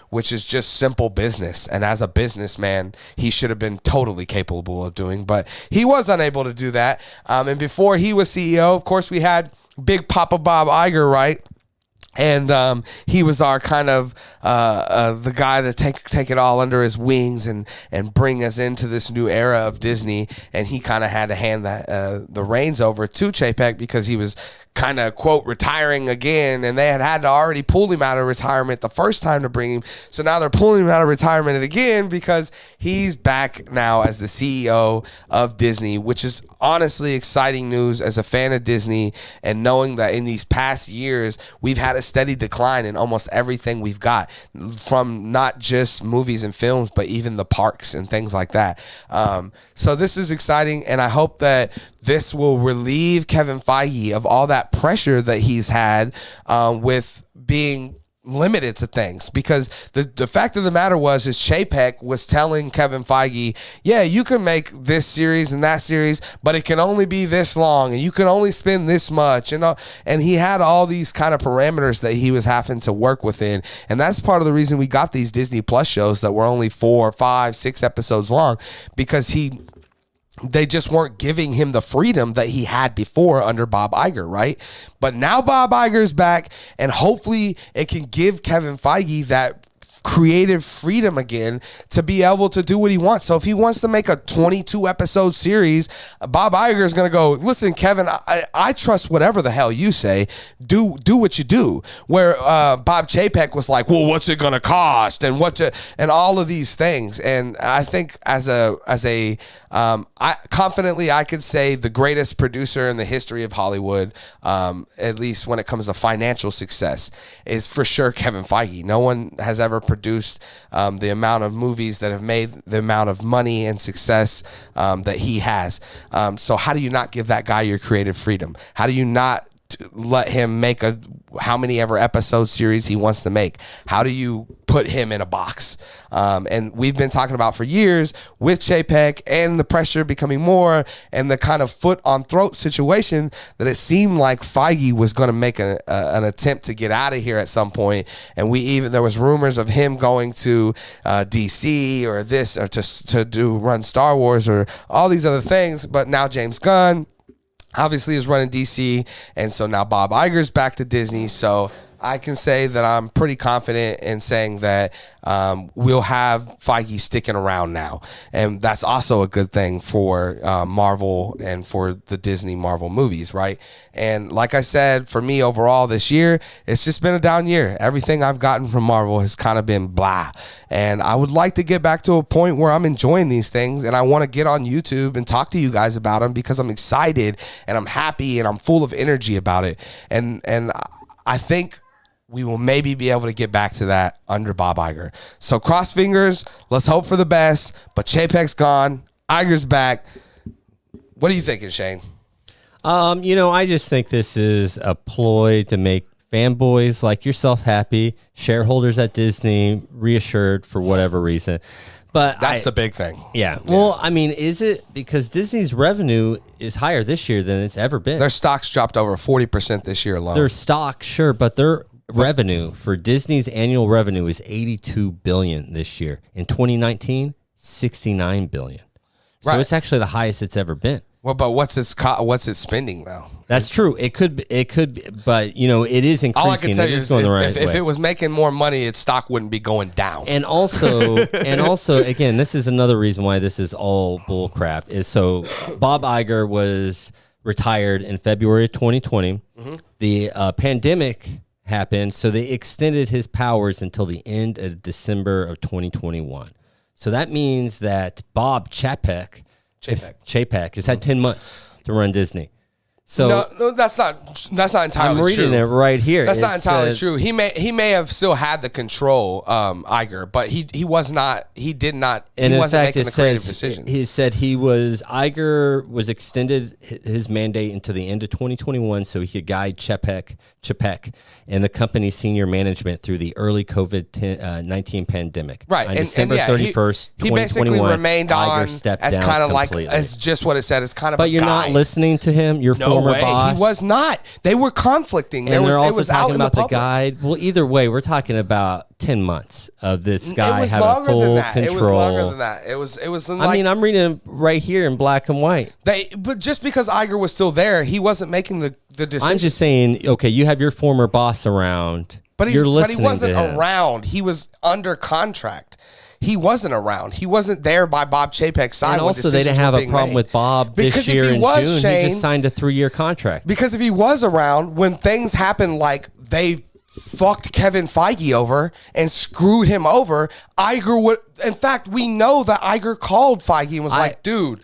which is just simple business. And as a businessman, he should have been totally capable of doing, but he was unable to do that. And before he was CEO, of course, we had Big Papa Bob Iger, right? And he was our kind of the guy to take it all under his wings and bring us into this new era of Disney. And he kind of had to hand the reins over to Chapek because he was kind of, quote, retiring again. And they had to already pull him out of retirement the first time to bring him. So now they're pulling him out of retirement again because he's back now as the CEO of Disney, which is honestly exciting news as a fan of Disney and knowing that in these past years, we've had a steady decline in almost everything we've got, from not just movies and films, but even the parks and things like that. So this is exciting, and I hope that this will relieve Kevin Feige of all that pressure that he's had with being limited to things, because the fact of the matter is Chapek was telling Kevin Feige, yeah, you can make this series and that series, but it can only be this long and you can only spend this much, and he had all these kind of parameters that he was having to work within. And that's part of the reason we got these Disney Plus shows that were only 4, 5, 6 episodes long, because they just weren't giving him the freedom that he had before under Bob Iger, right? But now Bob Iger's back, and hopefully it can give Kevin Feige that creative freedom again to be able to do what he wants. So if he wants to make a 22 episode series, Bob Iger is going to go, listen, Kevin, I trust whatever the hell you say. Do what you do. Where Bob Chapek was like, well, what's it going to cost? And and all of these things. And I think I confidently, I could say the greatest producer in the history of Hollywood, at least when it comes to financial success, is for sure Kevin Feige. No one has ever produced the amount of movies that have made the amount of money and success that he has. So how do you not give that guy your creative freedom? How do you not let him make how many ever episode series he wants to make? How do you put him in a box? And we've been talking about for years with Chapek and the pressure becoming more and the kind of foot on throat situation that it seemed like Feige was going to make an attempt to get out of here at some point. And there was rumors of him going to DC or this, or to run Star Wars or all these other things. But now James Gunn obviously is running DC, and so now Bob Iger's back to Disney. So I can say that I'm pretty confident in saying that we'll have Feige sticking around now. And that's also a good thing for Marvel and for the Disney Marvel movies, right? And like I said, for me overall this year, it's just been a down year. Everything I've gotten from Marvel has kind of been blah. And I would like to get back to a point where I'm enjoying these things and I want to get on YouTube and talk to you guys about them because I'm excited and I'm happy and I'm full of energy about it. And I think we will maybe be able to get back to that under Bob Iger. So cross fingers. Let's hope for the best. But Chapek's gone. Iger's back. What are you thinking, Shane? I just think this is a ploy to make fanboys like yourself happy, shareholders at Disney reassured for whatever reason. But that's the big thing. Yeah. Well, I mean, is it because Disney's revenue is higher this year than it's ever been? Their stocks dropped over 40% this year alone. Their stock, sure, but their revenue for Disney's annual revenue is $82 billion this year. In 2019, $69 billion. So it's actually the highest it's ever been. Well, but what's its spending though? That's true. It could, but it is increasing. All I can tell you is if it was making more money, its stock wouldn't be going down. And also, again, this is another reason why this is all bull crap. Is so Bob Iger was retired in February of 2020. Mm-hmm. The pandemic happened, so they extended his powers until the end of December of 2021. So that means that Bob Chapek has had 10 months to run Disney. So no, that's not entirely true. I'm reading it right here. That's not entirely true. He may have still had the control, Iger, but he wasn't making the creative decision. He said Iger was extended his mandate into the end of 2021 so he could guide Chapek and the company's senior management through the early COVID-19 pandemic. Right. On December 31st, he basically remained Iger on stepped as down kind of completely. like, as just what it said, it's kind of but a you're guy. not listening to him. Your former boss. He was not. They were conflicting. And they're also it was talking out about in the guide. Well, either way, we're talking about 10 months of this guy having full control. It was longer than that. It was. I mean, I'm reading right here in black and white. But just because Iger was still there, he wasn't making the decision. I'm just saying, okay, you have your former boss around. But he wasn't around. He was under contract. He wasn't around. He wasn't there by Bob Chapek's side. And also, they didn't have a problem with Bob this year in June. He just signed a 3-year contract. Because if he was around, when things happened like they fucked Kevin Feige over and screwed him over, Iger would... In fact, we know that Iger called Feige and was like, dude...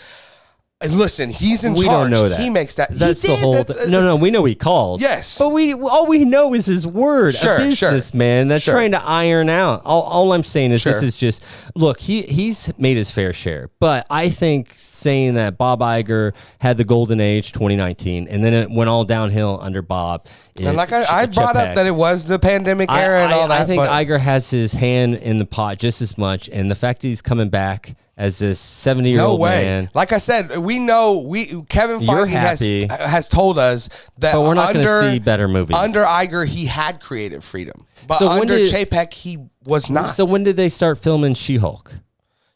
Listen, he's in charge. We don't know that. He makes that. That's the whole thing. No, we know he called. Yes. But all we know is his word. A businessman that's trying to iron out. All I'm saying is this is just, look, he's made his fair share. But I think saying that Bob Iger had the golden age 2019 and then it went all downhill under Bob. And like I brought up that it was the pandemic era and all that. I think Iger has his hand in the pot just as much. And the fact that he's coming back as this 70-year-old man. Like I said, we know Kevin Feige has told us that but we're not going to see better movies. Under Iger, he had creative freedom. But under Chapek, he was not. So when did they start filming She-Hulk?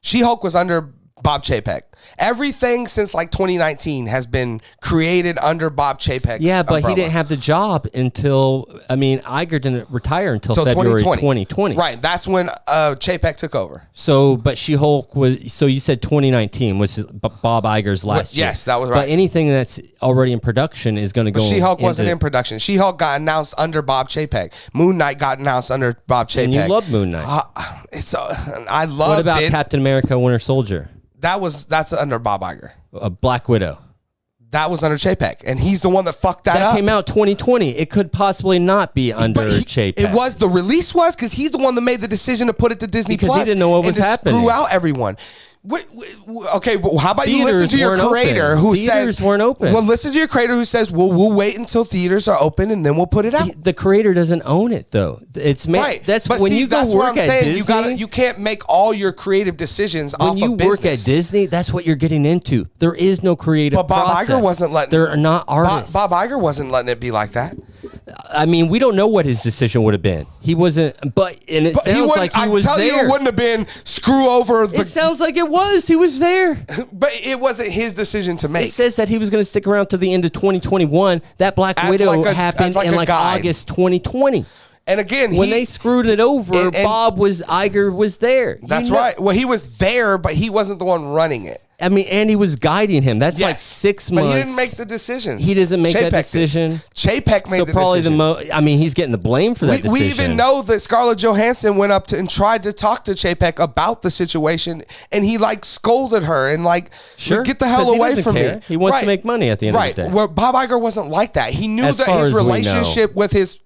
She-Hulk was under Bob Chapek. Everything since like 2019 has been created under Bob Chapek's umbrella. He didn't have the job until, Iger didn't retire until February 2020. Right, that's when Chapek took over. So, but She-Hulk was, so you said 2019 was Bob Iger's last year. Yes, that was right. But anything that's already in production is going to go She-Hulk wasn't in production. She-Hulk got announced under Bob Chapek. Moon Knight got announced under Bob Chapek. And you love Moon Knight. I loved it. What about Captain America Winter Soldier? That's under Bob Iger. Black Widow. That was under Chapek, and he's the one that fucked that up. That came out 2020. It could possibly not be under Chapek. It was, the release was, because he's the one that made the decision to put it to Disney Plus. Because he didn't know what was happening. Screw out everyone. Okay, but how about you listen to your creator who says... Theaters weren't open. Well, listen to your creator who says, well, we'll wait until theaters are open and then we'll put it out. The creator doesn't own it, though. It's right. That's but when see, you go that's work what I'm at saying. Disney. You can't make all your creative decisions off of business. When you work at Disney, that's what you're getting into. There is no creative process. But Bob Iger wasn't letting... They're not artists. Bob Iger wasn't letting it be like that. We don't know what his decision would have been. He wasn't, it sounds like he was there. I tell you, it wouldn't have been screw over the... It sounds like it was. He was there. But it wasn't his decision to make. It says that he was going to stick around to the end of 2021. That Black Widow happened in August 2020. And again, when they screwed it over, Iger was there. That's right. Well, he was there, but he wasn't the one running it. And he was guiding him. That's like 6 months. But he didn't make the decision. He doesn't make that decision. Chapek made the decision. So probably he's getting the blame for that decision. We even know that Scarlett Johansson went up and tried to talk to Chapek about the situation, and he scolded her and get the hell away from me. He wants to make money at the end of the day. Well, Bob Iger wasn't like that. He knew that his relationship with his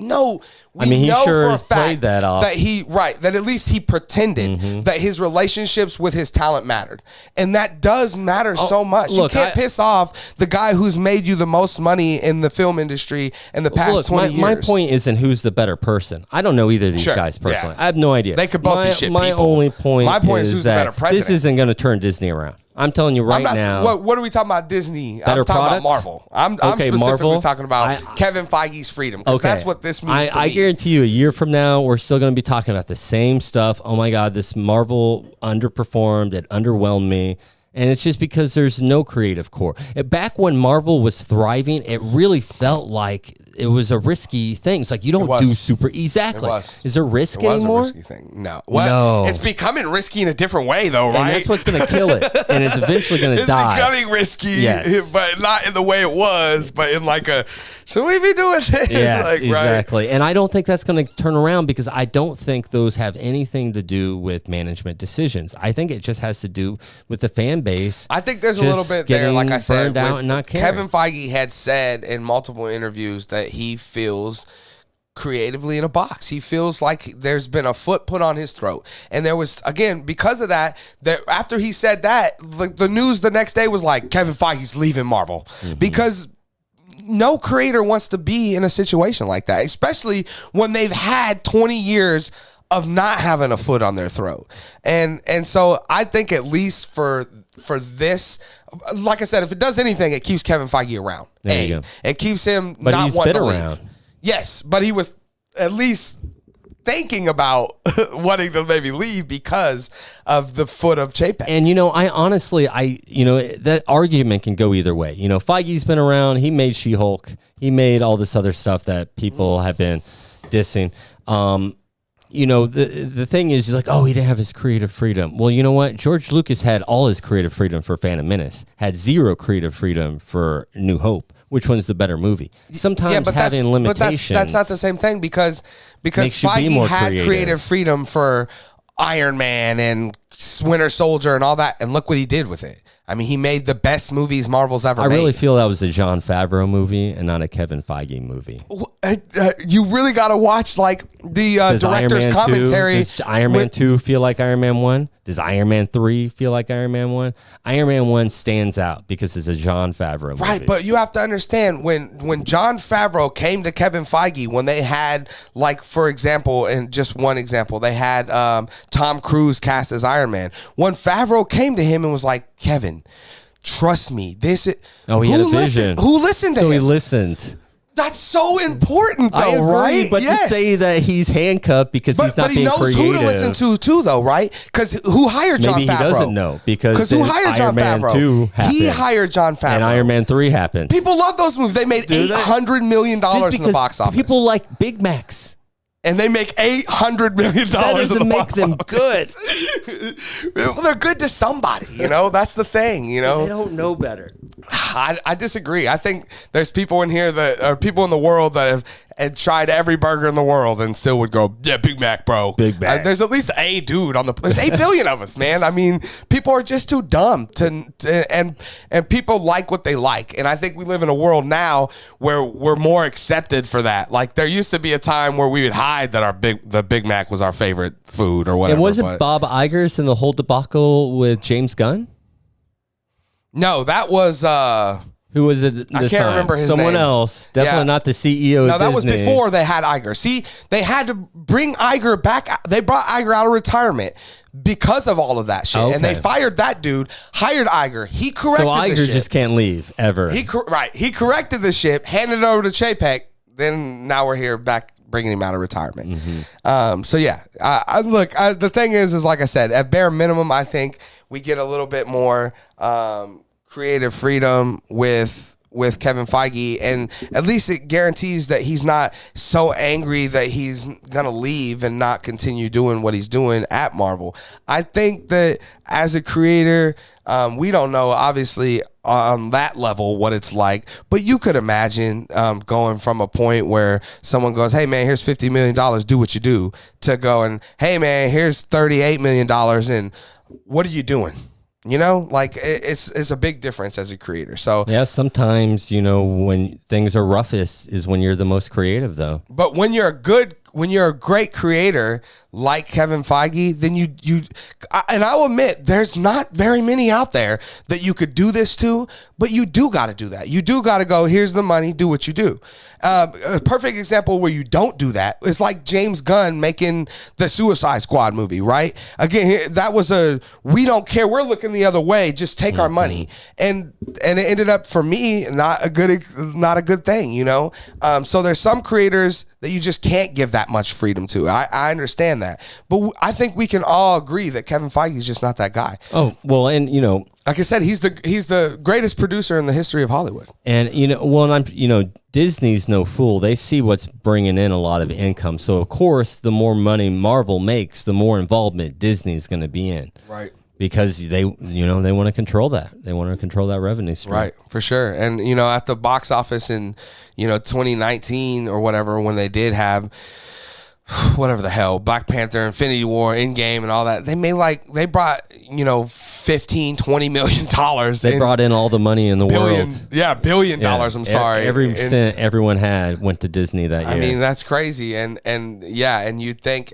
he sure has played that off. That at least he pretended that his relationships with his talent mattered, and that does does matter so much. Look, you can't piss off the guy who's made you the most money in the film industry in the past 20 years. My point isn't who's the better person. I don't know either of these guys personally. I have no idea. They could both be shit My people. only point My point is who's the better president. This isn't going to turn Disney around. I'm telling you right now. What are we talking about Disney? Better I'm talking product? about Marvel. I'm specifically Marvel, talking about Kevin Feige's freedom, because that's what this means to me. I guarantee you a year from now, we're still going to be talking about the same stuff. Oh my God, this Marvel underperformed. It underwhelmed me. And it's just because there's no creative core. Back when Marvel was thriving, it really felt like it was a risky thing. It's like you don't do super. Exactly. Is there risk anymore? It was a risky thing. No. Well, no. It's becoming risky in a different way, though, right? And that's what's going to kill it. And it's eventually going to die. It's becoming risky, but not in the way it was, but in like a, should we be doing this? Yes, like, exactly. Right? And I don't think that's going to turn around, because I don't think those have anything to do with management decisions. I think it just has to do with the fan base. I think there's a little bit there, like I said, out and not Kevin Feige had said in multiple interviews that he feels creatively in a box. He feels like there's been a foot put on his throat. And there was, again, because of that after he said that, the news the next day was like, Kevin Feige's leaving Marvel. Because no creator wants to be in a situation like that, especially when they've had 20 years of not having a foot on their throat. And so I think at least for this, like I said, if it does anything, it keeps Kevin Feige around. There you go. It keeps him but not he's wanting been to around. leave. Yes, but he was at least thinking about wanting to maybe leave because of the foot of Chapek. And, I honestly, that argument can go either way. Feige's been around. He made She-Hulk. He made all this other stuff that people have been dissing. The thing is, he's like, oh, he didn't have his creative freedom. Well, you know what? George Lucas had all his creative freedom for Phantom Menace, had zero creative freedom for New Hope. Which one's the better movie? Sometimes having limitations. But that's not the same thing, because Feige had creative freedom for Iron Man and Winter Soldier and all that, and look what he did with it. I mean, he made the best movies Marvel's ever made. I really feel that was a Jon Favreau movie and not a Kevin Feige movie. You really got to watch like the director's commentary. Does Iron Man 2 feel like Iron Man 1? Does Iron Man 3 feel like Iron Man 1? Iron Man 1 stands out because it's a Jon Favreau movie. Right, but you have to understand, when Jon Favreau came to Kevin Feige, when they had, like, for example, and just one example, they had Tom Cruise cast as Iron Man. When Favreau came to him and was like, Kevin, trust me, this is... Oh, he had a vision. Who listened to him? So he listened. That's so important, though, I agree, right? but to say that he's handcuffed because he's not being creative. But he knows who to listen to, too, though, right? Because who hired Jon Favreau? Maybe he doesn't know, because who hired Jon Favreau? 2 happened. He hired Jon Favreau. And Iron Man 3 happened. People love those movies. They made $800 million in the box office. People like Big Macs. And they make $800 million. That doesn't make them good. Well, they're good to somebody, That's the thing, They don't know better. I disagree. I think there's people in here that are people in the world that have tried every burger in the world and still would go, yeah, Big Mac, bro. Big Mac. There's at least a dude on there's 8 billion of us, man. I mean, people are just too dumb and people like what they like. And I think we live in a world now where we're more accepted for that. Like, there used to be a time where we would hide that the Big Mac was our favorite food or whatever. And wasn't Bob Iger in the whole debacle with James Gunn? No, that was who was it? I can't remember his Someone name. else, definitely not the CEO. No, of that Disney. was before they had Iger. See, they had to bring Iger back. They brought Iger out of retirement because of all of that shit, and they fired that dude, hired Iger. He corrected so Iger the ship. just can't leave ever. He corrected the ship, handed it over to Chapek. Then now we're here back, bringing him out of retirement. So yeah, the thing is like I said, at bare minimum, I think we get a little bit more creative freedom with Kevin Feige, and at least it guarantees that he's not so angry that he's gonna leave and not continue doing what he's doing at Marvel. I think that as a creator, we don't know obviously on that level what it's like, but you could imagine going from a point where someone goes, hey man, here's $50 million, do what you do, to going, hey man, here's $38 million, and what are you doing? Like it's a big difference as a creator. So yeah, sometimes when things are roughest is when you're the most creative, though. But when you're a great creator, like Kevin Feige, then and I'll admit there's not very many out there that you could do this to, but you do got to do that. You do got to go, here's the money, do what you do. A perfect example where you don't do that is like James Gunn making the Suicide Squad movie, right? Again, that was we don't care, we're looking the other way, just take our money. And it ended up, for me, not a good thing, you know? So there's some creators that you just can't give that much freedom to. I understand that. But I think we can all agree that Kevin Feige is just not that guy. Oh, well, and, you know, like I said, he's the greatest producer in the history of Hollywood. And, you know, Disney's no fool. They see what's bringing in a lot of income. So, of course, the more money Marvel makes, the more involvement Disney's going to be in. Right. Because they want to control that. They want to control that revenue stream. Right, for sure. And, you know, at the box office in, 2019 or whatever, when they did have whatever the hell, Black Panther, Infinity War, Endgame, and all that, they brought, $15-20 million. They brought in all the money in the world. Yeah, $1 billion. I'm sorry. Every cent everyone had went to Disney that year. I mean, that's crazy. And you think,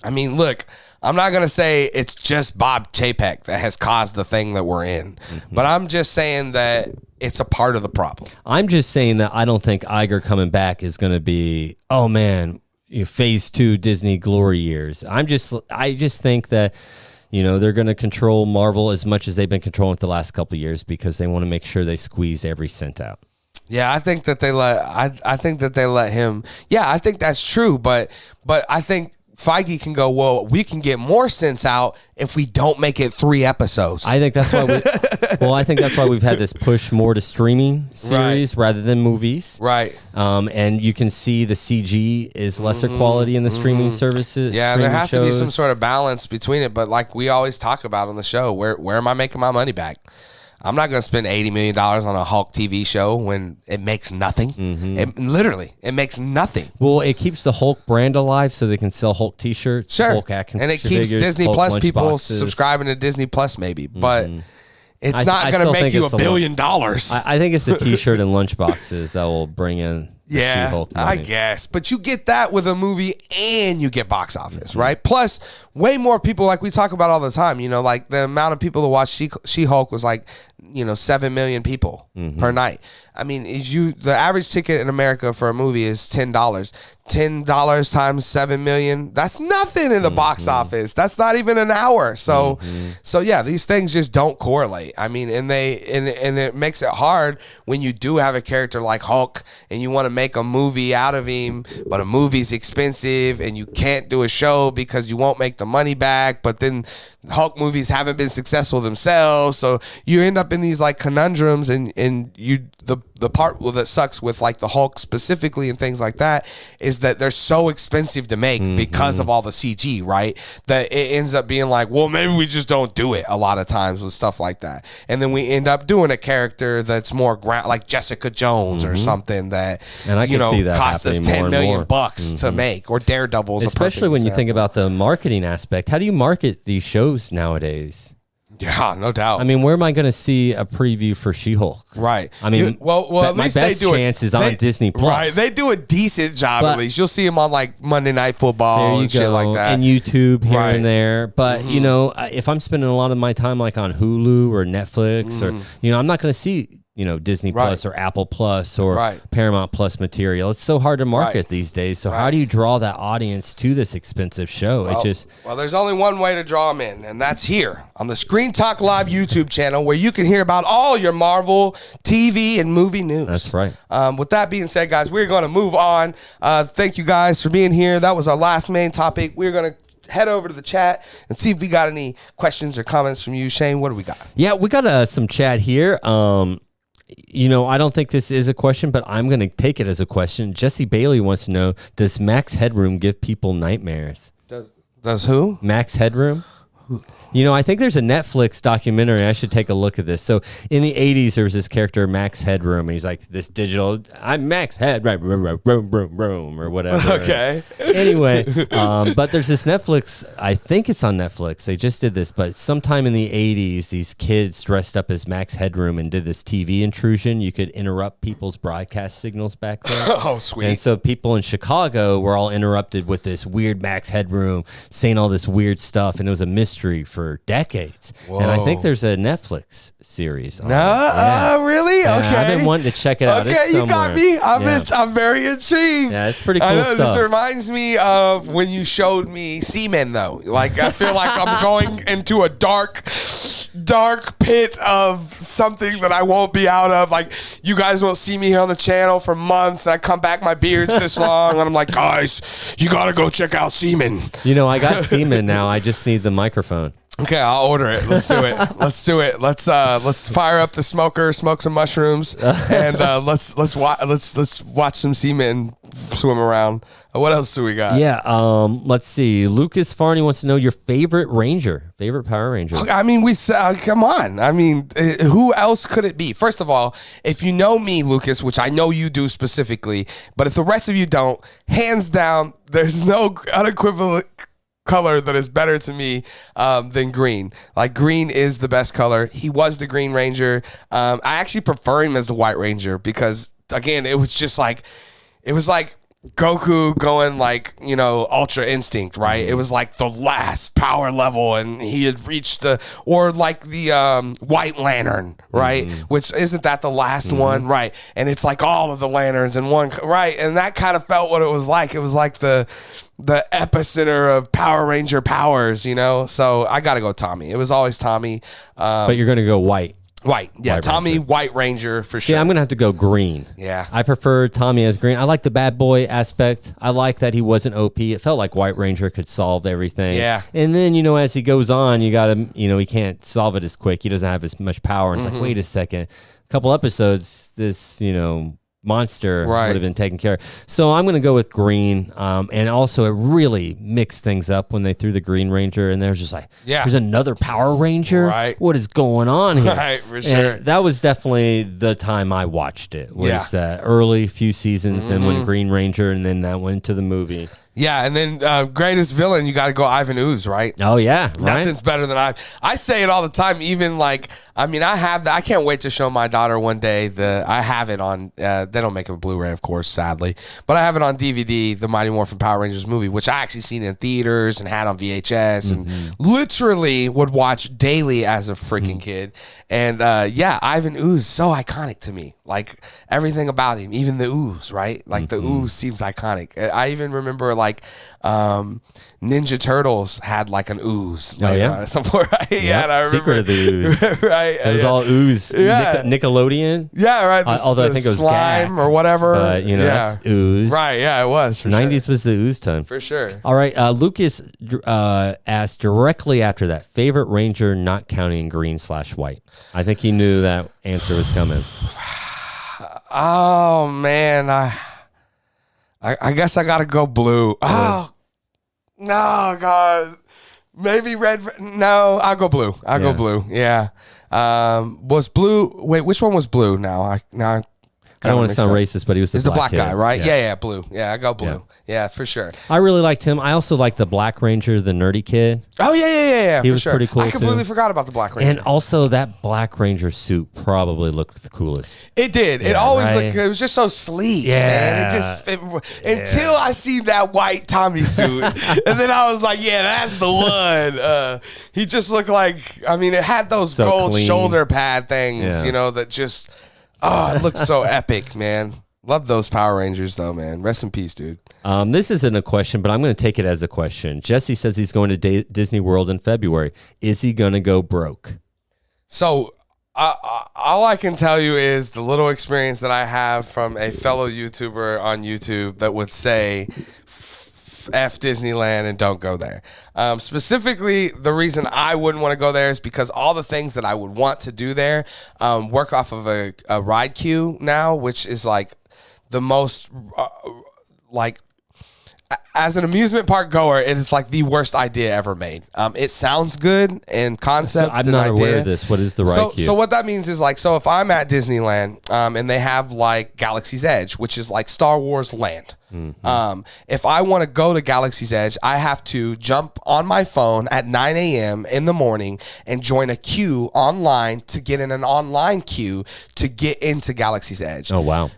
look, I'm not going to say it's just Bob Chapek that has caused the thing that we're in, but I'm just saying that it's a part of the problem. I'm just saying that I don't think Iger coming back is going to be, oh man, phase 2 Disney glory years. I just think that, they're going to control Marvel as much as they've been controlling it the last couple of years because they want to make sure they squeeze every cent out. Yeah, I think that they let him. Yeah, I think that's true, but I think Feige can go, well, we can get more sense out if we don't make it 3 episodes. I think that's why we've had this push more to streaming series rather than movies. Right. And you can see the CG is lesser quality in the streaming services. Yeah, there has to be some sort of balance between it. But like we always talk about on the show, where am I making my money back? I'm not going to spend $80 million on a Hulk TV show when it makes nothing. It makes nothing. Well, it keeps the Hulk brand alive so they can sell Hulk T-shirts, Hulk action figures, and it keeps Disney Hulk Plus people boxes. Subscribing to Disney Plus maybe. But it's not going to make you $1 billion. I think it's the T-shirt and lunch boxes that will bring in She-Hulk money. I guess. But you get that with a movie and you get box office, right? Plus, way more people, like we talk about all the time, like the amount of people that watch She-Hulk was like, 7 million people per night. I mean, the average ticket in America for a movie is $10. $10 times 7 million, that's nothing in the box office. That's not even an hour. So yeah, these things just don't correlate. I mean, and it makes it hard when you do have a character like Hulk and you want to make a movie out of him, but a movie's expensive and you can't do a show because you won't make the money back, but then Hulk movies haven't been successful themselves, so you end up in these like conundrums, and the part that sucks with like the Hulk specifically and things like that is that they're so expensive to make because of all the CG, right? That it ends up being like, well, maybe we just don't do it a lot of times with stuff like that, and then we end up doing a character that's more like Jessica Jones or something that and I can see that cost us $10 million to make, or Daredevil's, especially when you think about the marketing aspect. How do you market these shows nowadays? Yeah, no doubt. I mean, where am I going to see a preview for She-Hulk? Right. I mean, well, at least my best chance is on Disney Plus. Right. They do a decent job, at least. You'll see them on like Monday Night Football and shit like that, and YouTube here and there. But if I'm spending a lot of my time like on Hulu or Netflix, or I'm not going to see Disney Plus or Apple Plus or Paramount Plus material. It's so hard to market these days. So how do you draw that audience to this expensive show? Well, there's only one way to draw them in, and that's here on the Screen Talk Live YouTube channel, where you can hear about all your Marvel TV and movie news. That's right. With that being said, guys, we're going to move on. Thank you guys for being here. That was our last main topic. We're going to head over to the chat and see if we got any questions or comments from you. Shane, what do we got? Yeah, we got some chat here. I don't think this is a question, but I'm going to take it as a question. Jesse Bailey wants to know, does Max Headroom give people nightmares? Does who? Max Headroom. You know, I think there's a Netflix documentary. I should take a look at this. So in the 80s, there was this character, Max Headroom. And he's like this digital, I'm Max Head, right, room, or whatever. Okay. Anyway, but there's this Netflix, I think it's on Netflix. They just did this, but sometime in the 80s, these kids dressed up as Max Headroom and did this TV intrusion. You could interrupt people's broadcast signals back then. Oh, sweet. And so people in Chicago were all interrupted with this weird Max Headroom saying all this weird stuff, and it was a mystery for decades. Whoa. And I think there's a Netflix series on it. Really? Yeah, Okay. I've been wanting to check it out. Okay, It's you got me. I'm very intrigued. Yeah, it's pretty cool I know, stuff. This reminds me of when you showed me semen, though. Like, I feel like I'm going into a dark pit of something that I won't be out of. Like, you guys won't see me here on the channel for months. I come back, my beard's this long, and I'm like, guys, you got to go check out semen. You know, I got semen now. I just need the microphone. Okay, I'll order it. Let's do it. Let's fire up the smoker, smoke some mushrooms, and let's watch some seamen swim around. What else do we got? Yeah, let's see. Lucas Farney wants to know your favorite Power Ranger. I mean, come on. I mean, who else could it be? First of all, if you know me, Lucas, which I know you do specifically, but if the rest of you don't, hands down, there's no unequivocal color that is better to me than green. Like, green is the best color. He was the Green Ranger. I actually prefer him as the White Ranger because, again, it was like Goku going like, Ultra Instinct, right? It was like the last power level, and he had reached or like the White Lantern, right? Mm-hmm. Which isn't that the last one, right? And it's like all of the lanterns in one, right? And that kind of felt what it was like. It was like the epicenter of Power Ranger powers, So I got to go Tommy. It was always Tommy. But you're going to go white. White. Yeah, White Tommy, Ranger. White Ranger for sure. Yeah, I'm going to have to go green. Yeah. I prefer Tommy as green. I like the bad boy aspect. I like that he wasn't OP. It felt like White Ranger could solve everything. Yeah. And then, as he goes on, you got to, he can't solve it as quick. He doesn't have as much power. And it's like, wait a second. A couple episodes, this, monster would have been taken care of. So I'm going to go with green. And also, it really mixed things up when they threw the Green Ranger, and there's just like, there's another Power Ranger. Right. What is going on here? Right, for sure. And that was definitely the time I watched it. Was that early few seasons, then when Green Ranger, and then that went to the movie. Yeah, and then greatest villain, you got to go Ivan Ooze, right? Oh, yeah. Right? Nothing's better than I say it all the time, even like, I have that. I can't wait to show my daughter one day. I have it on, they don't make it a Blu-ray, of course, sadly, but I have it on DVD, the Mighty Morphin Power Rangers movie, which I actually seen in theaters and had on VHS and literally would watch daily as a freaking kid. And Ivan Ooze, so iconic to me. Like, everything about him, even the ooze, right? Like, the ooze seems iconic. I even remember, like, Ninja Turtles had, like, an ooze. Oh, yeah? Somewhere. Right? Yeah, I remember. Secret of the Ooze. Right. It was all ooze. Yeah. Nickelodeon. Yeah, right. Although I think it was slime Gak, or whatever. But, that's ooze. Right, yeah, it was. For 90s sure. was the ooze time. For sure. All right. Lucas asked directly after that, favorite Ranger not counting green/white. I think he knew that answer was coming. Oh, man. I guess I got to go blue. Oh, no, God. Maybe red. No, I'll go blue. I'll go blue. Yeah. Was blue. Wait, which one was blue now? I don't want to sound racist, but he was the black guy, kid. right? Yeah, blue. Yeah, I go blue. Yeah, for sure. I really liked him. I also liked the Black Ranger, the nerdy kid. Oh, yeah. He for was sure. pretty cool, I completely too. forgot about the Black Ranger. And also, that Black Ranger suit probably looked the coolest. It did. It always looked, it was just so sleek, man. It just, until I see that white Tommy suit. And then I was like, yeah, that's the one. He just looked like, it had those so gold clean. shoulder pad things, that just, it looked so epic, man. Love those Power Rangers, though, man. Rest in peace, dude. This isn't a question, but I'm going to take it as a question. Jesse says he's going to Disney World in February. Is he going to go broke? So, all I can tell you is the little experience that I have from a fellow YouTuber on YouTube that would say, F Disneyland and don't go there. Specifically, the reason I wouldn't want to go there is because all the things that I would want to do there work off of a ride queue now, which is like the most as an amusement park goer, it is like the worst idea ever made. It sounds good in concept. So I'm not aware of this. What is the ride queue? So what that means is like, so if I'm at Disneyland and they have like Galaxy's Edge, which is like Star Wars land. If I want to go to Galaxy's Edge, I have to jump on my phone at 9 a.m. in the morning and join a queue online to get in an online queue to get into Galaxy's Edge. Oh, wow.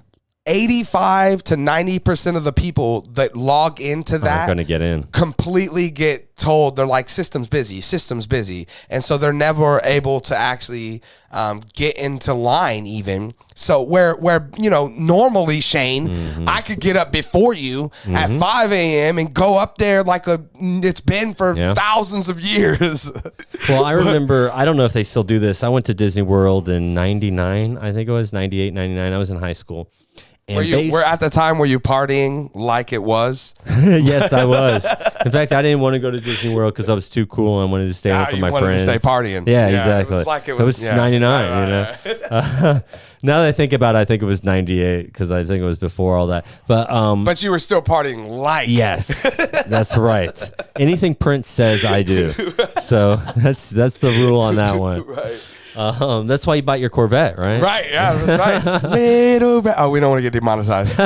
85 to 90% of the people that log into that going to get in. completely get told, they're like, system's busy. And so they're never able to actually get into line even. So where normally, Shane, I could get up before you at 5 a.m. and go up there like it's been for thousands of years. Well, I remember, I don't know if they still do this. I went to Disney World in 99, I think it was 98, 99. I was in high school. Were at the time, were you partying like it was? Yes, I was. In fact, I didn't want to go to Disney World because I was too cool and wanted to stay with my friends. To stay partying. Yeah, exactly. It was 99, Right. Now that I think about it, I think it was 98 because I think it was before all that. But you were still partying like. Yes, that's right. Anything Prince says, I do. So that's the rule on that one. Right. That's why you bought your Corvette, right? Right, yeah, that's right. We don't want to get demonetized.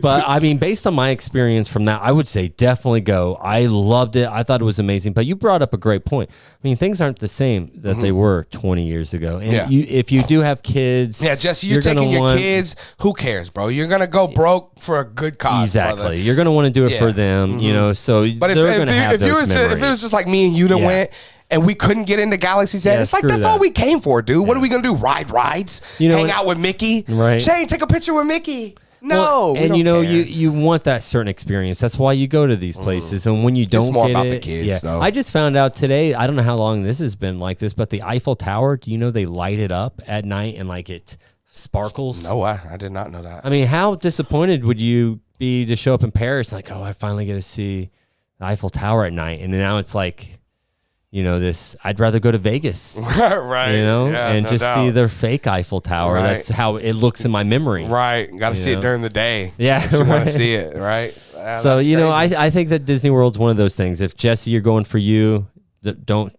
But I mean, based on my experience from that, I would say definitely go. I loved it. I thought it was amazing. But you brought up a great point. I mean, things aren't the same that they were 20 years ago. And if you do have kids, Jesse, you're taking your kids. Who cares, bro? You're gonna go broke for a good cause. Exactly. Brother. You're gonna want to do it for them. So but they're gonna have those memories. If it was just like me and you that went. And we couldn't get into Galaxy's Edge. It's like, that's all we came for, dude. What are we going to do? Ride rides? Hang out with Mickey? Right. Shane, take a picture with Mickey. No. And you want that certain experience. That's why you go to these places. And when you don't it's more get about it, the kids, though. I just found out today, I don't know how long this has been like this, but the Eiffel Tower, do you know they light it up at night and like it sparkles? No, I did not know that. I mean, how disappointed would you be to show up in Paris like, oh, I finally get to see the Eiffel Tower at night. And now it's like, I'd rather go to Vegas, right? And just see their fake Eiffel Tower. Right. That's how it looks in my memory. Right. Got to see it during the day. Yeah. If you want to see it, right? Yeah, so, I think that Disney World's one of those things. If Jesse, you're going for you, don't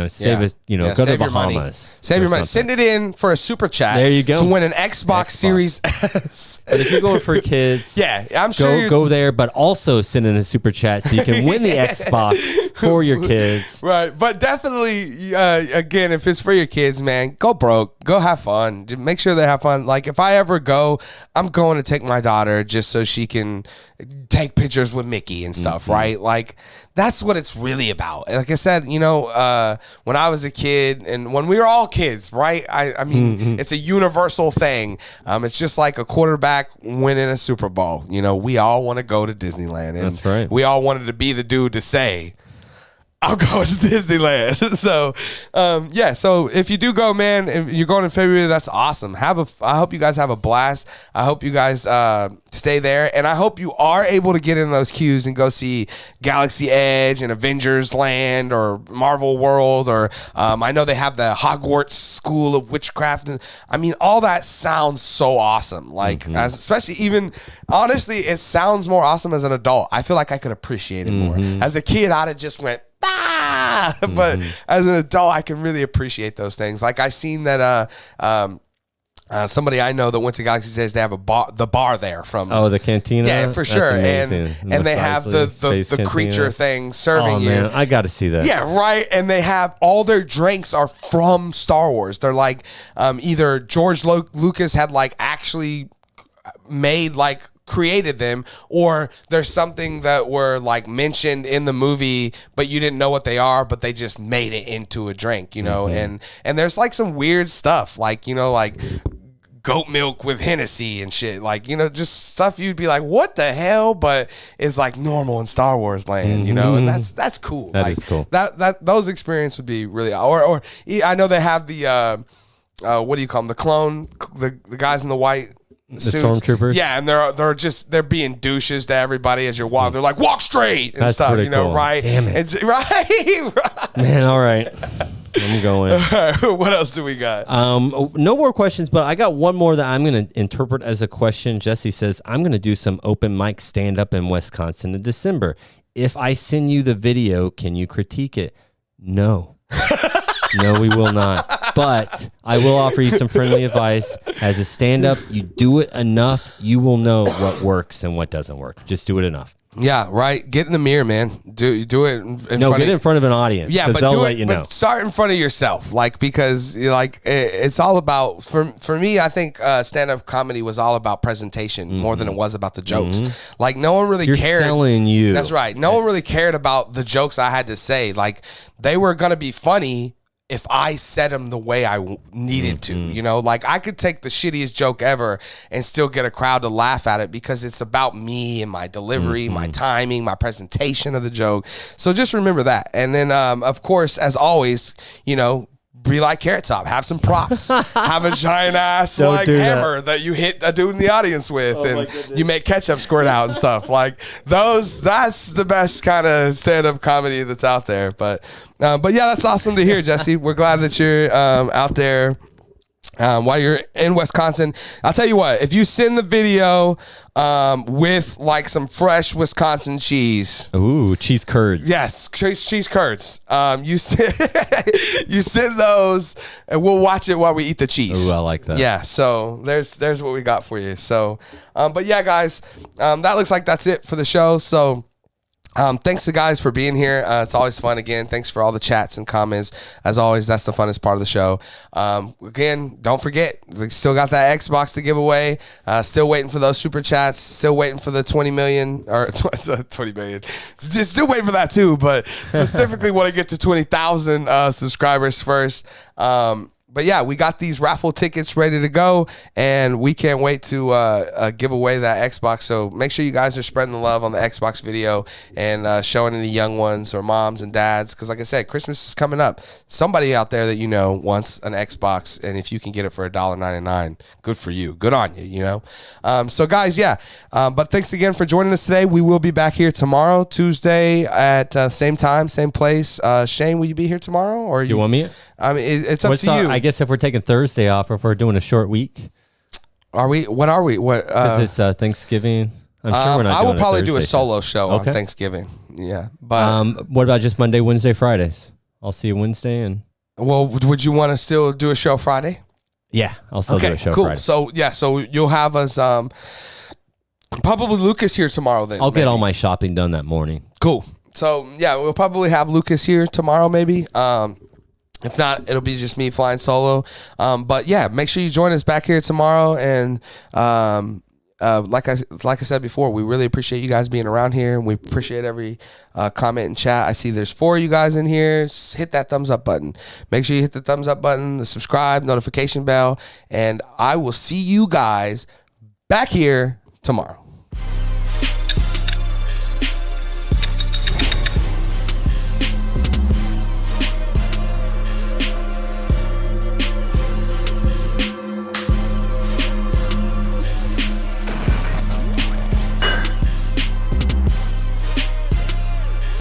save it. Go to Bahamas. Save your money. Send it in for a super chat. There you go. To win an Xbox Series S. But if you're going for kids, I'm sure go there. But also send in a super chat so you can win the Xbox for your kids. Right, but definitely, again, if it's for your kids, man, go broke, go have fun. Just make sure they have fun. Like if I ever go, I'm going to take my daughter just so she can take pictures with Mickey and stuff. Right, like that's what it's really about. Like I said, when I was a kid and when we were all kids, right? I mean, it's a universal thing. It's just like a quarterback winning a Super Bowl. We all want to go to Disneyland. And that's right. We all wanted to be the dude to say, I'll go to Disneyland. So if you do go, man, if you're going in February, that's awesome. I hope you guys have a blast. I hope you guys stay there. And I hope you are able to get in those queues and go see Galaxy Edge and Avengers Land or Marvel World. Or I know they have the Hogwarts School of Witchcraft. I mean, all that sounds so awesome. Like, especially even, honestly, it sounds more awesome as an adult. I feel like I could appreciate it more. As a kid, I'd have just went, but as an adult, I can really appreciate those things. Like I seen that somebody I know that went to Galaxy says they have the bar there from the cantina. Yeah, for sure. And they have the creature thing serving you. Man, I got to see that. Yeah, right. And they have all their drinks are from Star Wars. They're like either George Lucas had like actually made like created them, or there's something that were like mentioned in the movie but you didn't know what they are, but they just made it into a drink, and there's like some weird stuff like like goat milk with Hennessy and shit, like just stuff you'd be like, what the hell, but it's like normal in Star Wars land, and that's cool. That is cool. That those experiences would be really, or I know they have the what do you call them, the clone, the guys in the white the suits. Stormtroopers. Yeah, and they're being douches to everybody as you're walking. They're like, walk straight and That's stuff, pretty cool. right? Damn it. It's, right. Man, all right. I'm going. What else do we got? No more questions, but I got one more that I'm going to interpret as a question. Jesse says, I'm going to do some open mic stand-up in Wisconsin in December. If I send you the video, can you critique it? No. No, we will not. But I will offer you some friendly advice. As a stand-up, you do it enough, you will know what works and what doesn't work. Just do it enough. Yeah, right. Get in the mirror, man. Do it get in front of an audience. Yeah, but they'll do let it. You know. But start in front of yourself, because it's all about. For me, I think stand-up comedy was all about presentation more than it was about the jokes. No one really cared. Selling you. That's right. No one really cared about the jokes I had to say. They were gonna be funny if I said them the way I needed to, I could take the shittiest joke ever and still get a crowd to laugh at it because it's about me and my delivery, my timing, my presentation of the joke. So just remember that. And then, of course, as always, be like Carrot Top. Have some props. Have a giant ass hammer that you hit a dude in the audience with, and you make ketchup squirt out and stuff like those. That's the best kind of stand-up comedy that's out there. But yeah, that's awesome to hear, Jesse. We're glad that you're out there. While you're in Wisconsin, I'll tell you what, if you send the video with some fresh Wisconsin cheese. Ooh, cheese curds. Yes, cheese curds. You send those and we'll watch it while we eat the cheese. Ooh, I like that. Yeah, so there's what we got for you. So, but yeah, guys, that looks like that's it for the show. So, thanks to guys for being here. It's always fun. Again, thanks for all the chats and comments. As always, that's the funnest part of the show. Again, don't forget, we still got that Xbox to give away. Still waiting for those super chats. Still waiting for the 20 million or 20 million. Just still waiting for that too, but specifically want to get to 20,000 subscribers first. But yeah, we got these raffle tickets ready to go, and we can't wait to give away that Xbox. So make sure you guys are spreading the love on the Xbox video and showing any young ones or moms and dads. Because like I said, Christmas is coming up. Somebody out there that wants an Xbox, and if you can get it for $1.99, good for you. Good on you, So guys, yeah. But thanks again for joining us today. We will be back here tomorrow, Tuesday at same time, same place. Shane, will you be here tomorrow? Or you want me? I mean, it's up to you. I guess if we're taking Thursday off, or if we're doing a short week. Are we? What are we? What? Because it's Thanksgiving. I'm sure we're not. I will probably do a show. solo show on Thanksgiving. Yeah, but what about just Monday, Wednesday, Fridays? I'll see you Wednesday, and would you want to still do a show Friday? Yeah, I'll still do a show Friday. So so you'll have us probably Lucas here tomorrow. Then I'll get all my shopping done that morning. Cool. So yeah, we'll probably have Lucas here tomorrow, maybe. If not, it'll be just me flying solo. But yeah, make sure you join us back here tomorrow. And like I said before, we really appreciate you guys being around here, and we appreciate every comment and chat. I see there's 4 of you guys in here. Just hit that thumbs up button. Make sure you hit the thumbs up button, the subscribe, notification bell, and I will see you guys back here tomorrow.